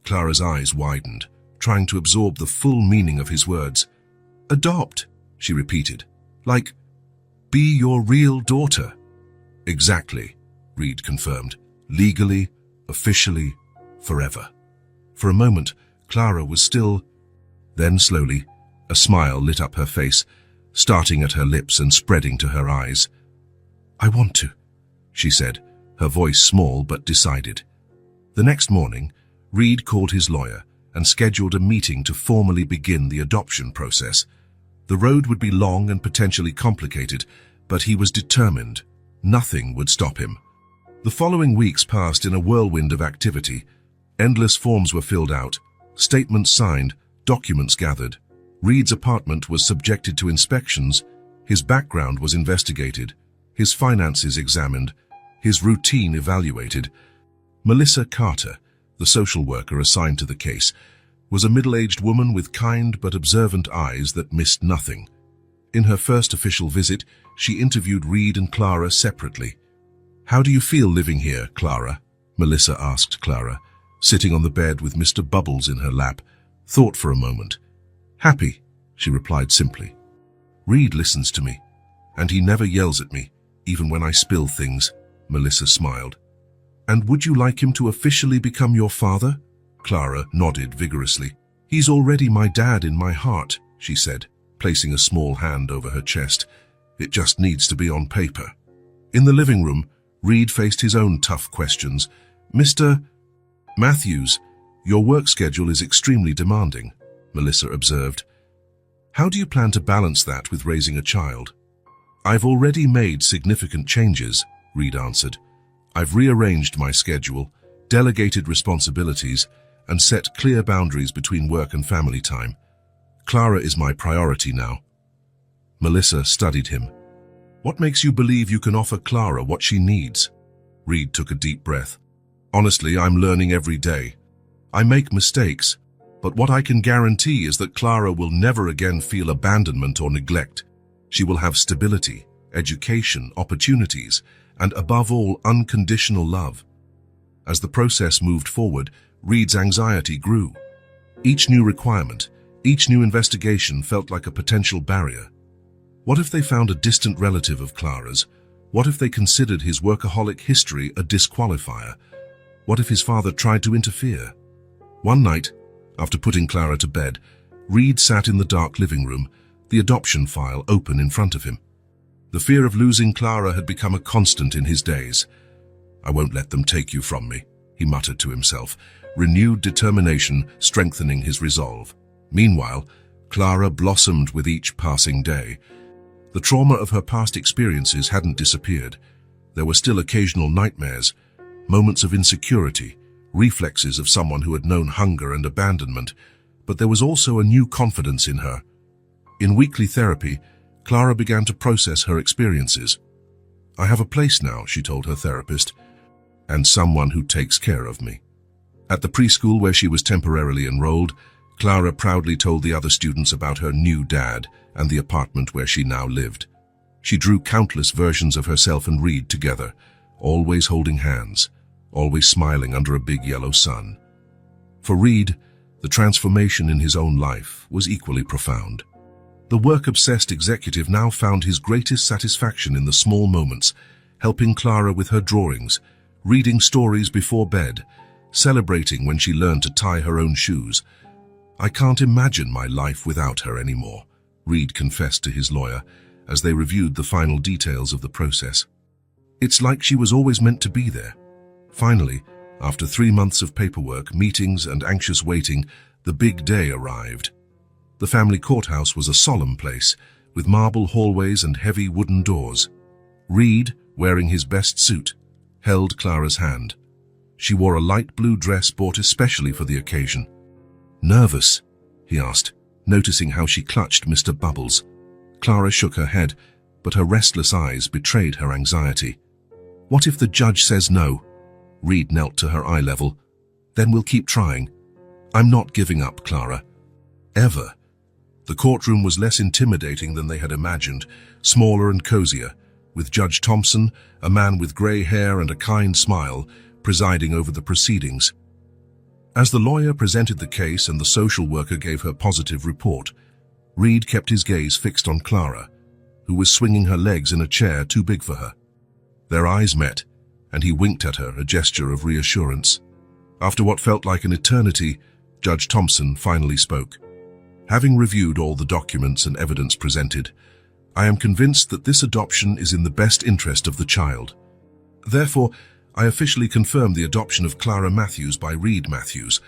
Clara's eyes widened, trying to absorb the full meaning of his words. "Adopt," she repeated. "Like, be your real daughter." "Exactly," Reed confirmed. "Legally, officially, forever." For a moment, Clara was still. Then slowly, a smile lit up her face, starting at her lips and spreading to her eyes. "I want to," she said, her voice small but decided. The next morning, Reed called his lawyer and scheduled a meeting to formally begin the adoption process. The road would be long and potentially complicated, but he was determined. Nothing would stop him. The following weeks passed in a whirlwind of activity. Endless forms were filled out, statements signed, documents gathered. Reed's apartment was subjected to inspections, his background was investigated, his finances examined, his routine evaluated. Melissa Carter, the social worker assigned to the case, was a middle-aged woman with kind but observant eyes that missed nothing. In her first official visit, she interviewed Reed and Clara separately. "How do you feel living here, Clara?" Melissa asked Clara, sitting on the bed with Mr. Bubbles in her lap, thought for a moment. "Happy," she replied simply. Reed listens to me, and he never yells at me, even when I spill things, Melissa smiled. And would you like him to officially become your father? Clara nodded vigorously. He's already my dad in my heart, she said, placing a small hand over her chest. It just needs to be on paper. In the living room, Reed faced his own tough questions. Mr. Matthews, your work schedule is extremely demanding, Melissa observed. How do you plan to balance that with raising a child? I've already made significant changes, Reed answered. I've rearranged my schedule, delegated responsibilities, and set clear boundaries between work and family time. Clara is my priority now. Melissa studied him. What makes you believe you can offer Clara what she needs? Reed took a deep breath. Honestly, I'm learning every day. I make mistakes, but what I can guarantee is that Clara will never again feel abandonment or neglect. She will have stability, education, opportunities, and above all, unconditional love. As the process moved forward, Reed's anxiety grew. Each new requirement, each new investigation felt like a potential barrier. What if they found a distant relative of Clara's? What if they considered his workaholic history a disqualifier? What if his father tried to interfere? One night, after putting Clara to bed, Reed sat in the dark living room, the adoption file open in front of him. The fear of losing Clara had become a constant in his days. I won't let them take you from me, he muttered to himself, renewed determination strengthening his resolve. Meanwhile, Clara blossomed with each passing day. The trauma of her past experiences hadn't disappeared. There were still occasional nightmares, moments of insecurity, reflexes of someone who had known hunger and abandonment, but there was also a new confidence in her. In weekly therapy, Clara began to process her experiences. I have a place now, she told her therapist, and someone who takes care of me. At the preschool where she was temporarily enrolled, Clara proudly told the other students about her new dad and the apartment where she now lived. She drew countless versions of herself and Reed together, always holding hands, always smiling under a big yellow sun. For Reed, the transformation in his own life was equally profound. The work-obsessed executive now found his greatest satisfaction in the small moments, helping Clara with her drawings, reading stories before bed, celebrating when she learned to tie her own shoes. I can't imagine my life without her anymore, Reed confessed to his lawyer as they reviewed the final details of the process. It's like she was always meant to be there. Finally, after 3 months of paperwork, meetings, and anxious waiting, the big day arrived. The family courthouse was a solemn place, with marble hallways and heavy wooden doors. Reed, wearing his best suit, held Clara's hand. She wore a light blue dress bought especially for the occasion. Nervous? He asked, noticing how she clutched Mr. Bubbles. Clara shook her head, but her restless eyes betrayed her anxiety. What if the judge says no? Reed knelt to her eye level. Then we'll keep trying. I'm not giving up, Clara. Ever. The courtroom was less intimidating than they had imagined, smaller and cozier, with Judge Thompson, a man with grey hair and a kind smile, presiding over the proceedings. As the lawyer presented the case and the social worker gave her positive report, Reed kept his gaze fixed on Clara, who was swinging her legs in a chair too big for her. Their eyes met, and he winked at her, a gesture of reassurance. After what felt like an eternity, Judge Thompson finally spoke. Having reviewed all the documents and evidence presented, I am convinced that this adoption is in the best interest of the child. Therefore, I officially confirm the adoption of Clara Matthews by Reed Matthews,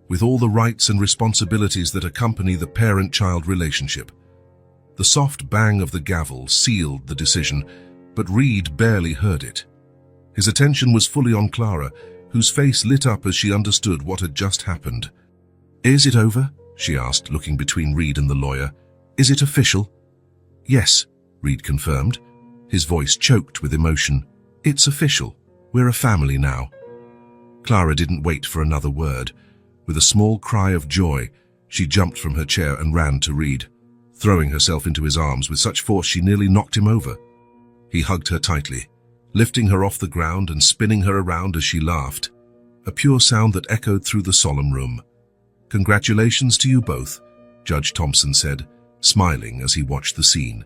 with all the rights and responsibilities that accompany the parent-child relationship. The soft bang of the gavel sealed the decision, but Reed barely heard it. His attention was fully on Clara, whose face lit up as she understood what had just happened. Is it over? She asked, looking between Reed and the lawyer. Is it official? Yes, Reed confirmed, his voice choked with emotion. It's official. We're a family now. Clara didn't wait for another word. With a small cry of joy, she jumped from her chair and ran to Reed, throwing herself into his arms with such force she nearly knocked him over. He hugged her tightly, lifting her off the ground and spinning her around as she laughed, a pure sound that echoed through the solemn room. Congratulations to you both, Judge Thompson said, smiling as he watched the scene.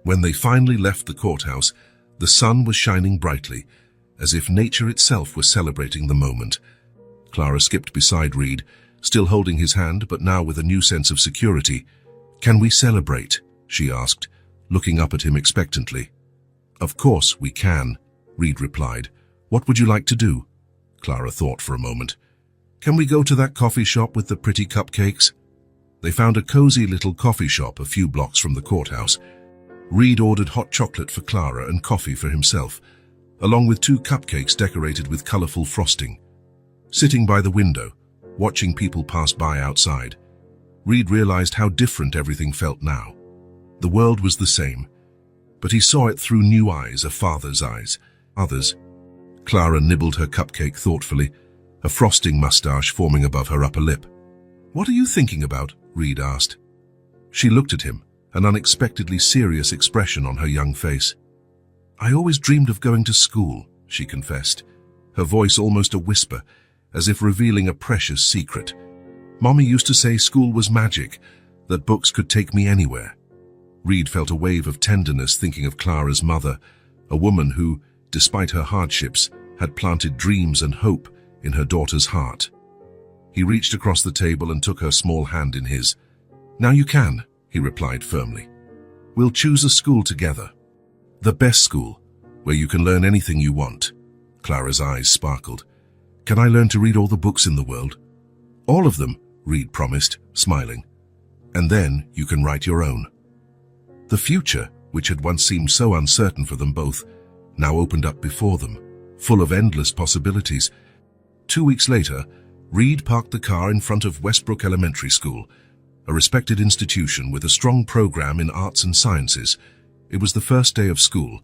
When they finally left the courthouse, the sun was shining brightly, as if nature itself was celebrating the moment. Clara skipped beside Reed, still holding his hand, but now with a new sense of security. "Can we celebrate?" she asked, looking up at him expectantly. "Of course we can," Reed replied. "What would you like to do?" Clara thought for a moment. "Can we go to that coffee shop with the pretty cupcakes?" They found a cozy little coffee shop a few blocks from the courthouse. Reed ordered hot chocolate for Clara and coffee for himself, along with 2 cupcakes decorated with colorful frosting. Sitting by the window, watching people pass by outside, Reed realized how different everything felt now. The world was the same, but he saw it through new eyes, a father's eyes. Others. Clara nibbled her cupcake thoughtfully, a frosting mustache forming above her upper lip. "What are you thinking about?" Reed asked. She looked at him, an unexpectedly serious expression on her young face. "I always dreamed of going to school," she confessed, her voice almost a whisper, as if revealing a precious secret. "Mommy used to say school was magic, that books could take me anywhere." Reed felt a wave of tenderness thinking of Clara's mother, a woman who, despite her hardships, had planted dreams and hope in her daughter's heart. He reached across the table and took her small hand in his. "Now you can," he replied firmly. "We'll choose a school together. The best school, where you can learn anything you want." Clara's eyes sparkled. "Can I learn to read all the books in the world?" "All of them," Reed promised, smiling. "And then you can write your own." The future, which had once seemed so uncertain for them both, now opened up before them, full of endless possibilities. 2 weeks later, Reed parked the car in front of Westbrook Elementary School, a respected institution with a strong program in arts and sciences. It was the first day of school.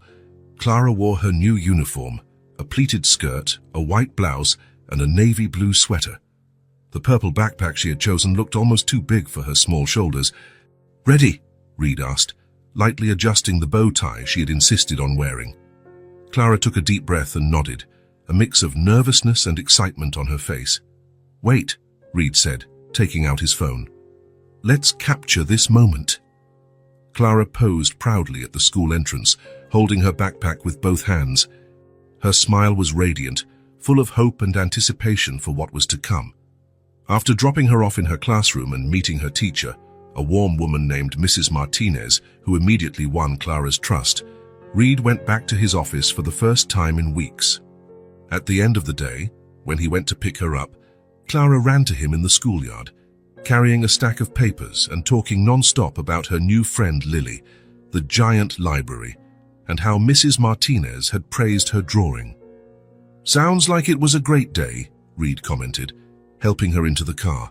Clara wore her new uniform, a pleated skirt, a white blouse, and a navy blue sweater. The purple backpack she had chosen looked almost too big for her small shoulders. "Ready?" Reed asked, lightly adjusting the bow tie she had insisted on wearing. Clara took a deep breath and nodded, a mix of nervousness and excitement on her face. "Wait," Reed said, taking out his phone. "Let's capture this moment." Clara posed proudly at the school entrance, holding her backpack with both hands. Her smile was radiant, full of hope and anticipation for what was to come. After dropping her off in her classroom and meeting her teacher, a warm woman named Mrs. Martinez, who immediately won Clara's trust, Reed went back to his office for the first time in weeks. At the end of the day, when he went to pick her up, Clara ran to him in the schoolyard, carrying a stack of papers and talking non-stop about her new friend Lily, the giant library, and how Mrs. Martinez had praised her drawing. "Sounds like it was a great day," Reed commented, helping her into the car.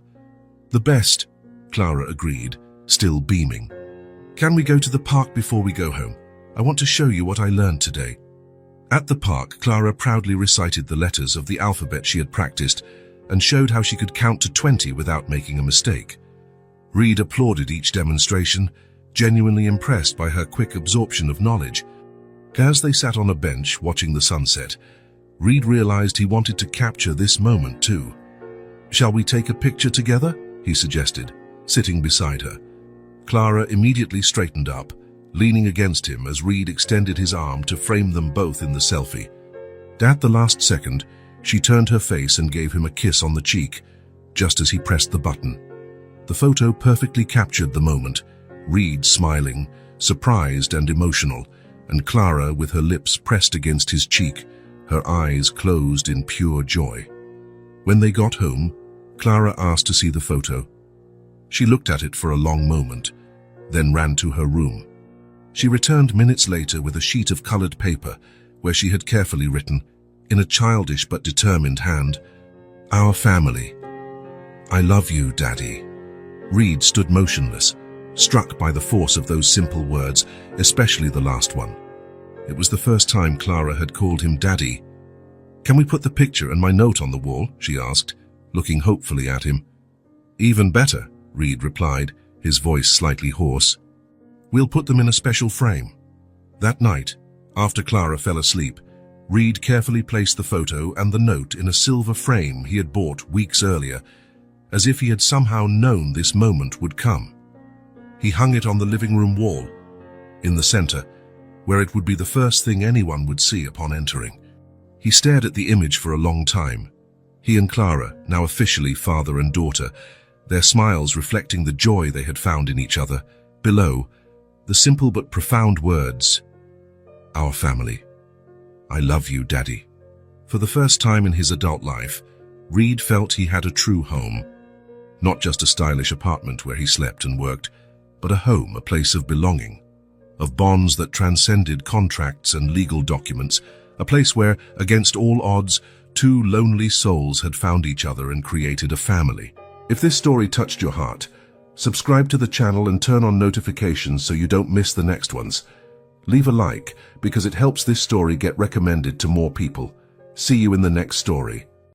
"The best," Clara agreed, still beaming. "Can we go to the park before we go home? I want to show you what I learned today." At the park, Clara proudly recited the letters of the alphabet she had practiced and showed how she could count to 20 without making a mistake. Reed applauded each demonstration, genuinely impressed by her quick absorption of knowledge. As they sat on a bench watching the sunset, Reed realized he wanted to capture this moment too. "Shall we take a picture together?" he suggested, sitting beside her. Clara immediately straightened up, leaning against him as Reed extended his arm to frame them both in the selfie. At the last second, she turned her face and gave him a kiss on the cheek, just as he pressed the button. The photo perfectly captured the moment, Reed smiling, surprised and emotional, and Clara with her lips pressed against his cheek, her eyes closed in pure joy. When they got home, Clara asked to see the photo. She looked at it for a long moment, then ran to her room. She returned minutes later with a sheet of colored paper where she had carefully written, in a childish but determined hand, "Our family. I love you, Daddy." Reed stood motionless, struck by the force of those simple words, especially the last one. It was the first time Clara had called him Daddy. "Can we put the picture and my note on the wall?" she asked, looking hopefully at him. "Even better," Reed replied, his voice slightly hoarse. "We'll put them in a special frame." That night, after Clara fell asleep, Reed carefully placed the photo and the note in a silver frame he had bought weeks earlier, as if he had somehow known this moment would come. He hung it on the living room wall, in the center, where it would be the first thing anyone would see upon entering. He stared at the image for a long time. He and Clara, now officially father and daughter, their smiles reflecting the joy they had found in each other. Below, the simple but profound words, "Our family. I love you, Daddy." For the first time in his adult life, Reed felt he had a true home. Not just a stylish apartment where he slept and worked, but a home, a place of belonging, of bonds that transcended contracts and legal documents, a place where, against all odds, two lonely souls had found each other and created a family. If this story touched your heart, subscribe to the channel and turn on notifications so you don't miss the next ones. Leave a like because it helps this story get recommended to more people. See you in the next story.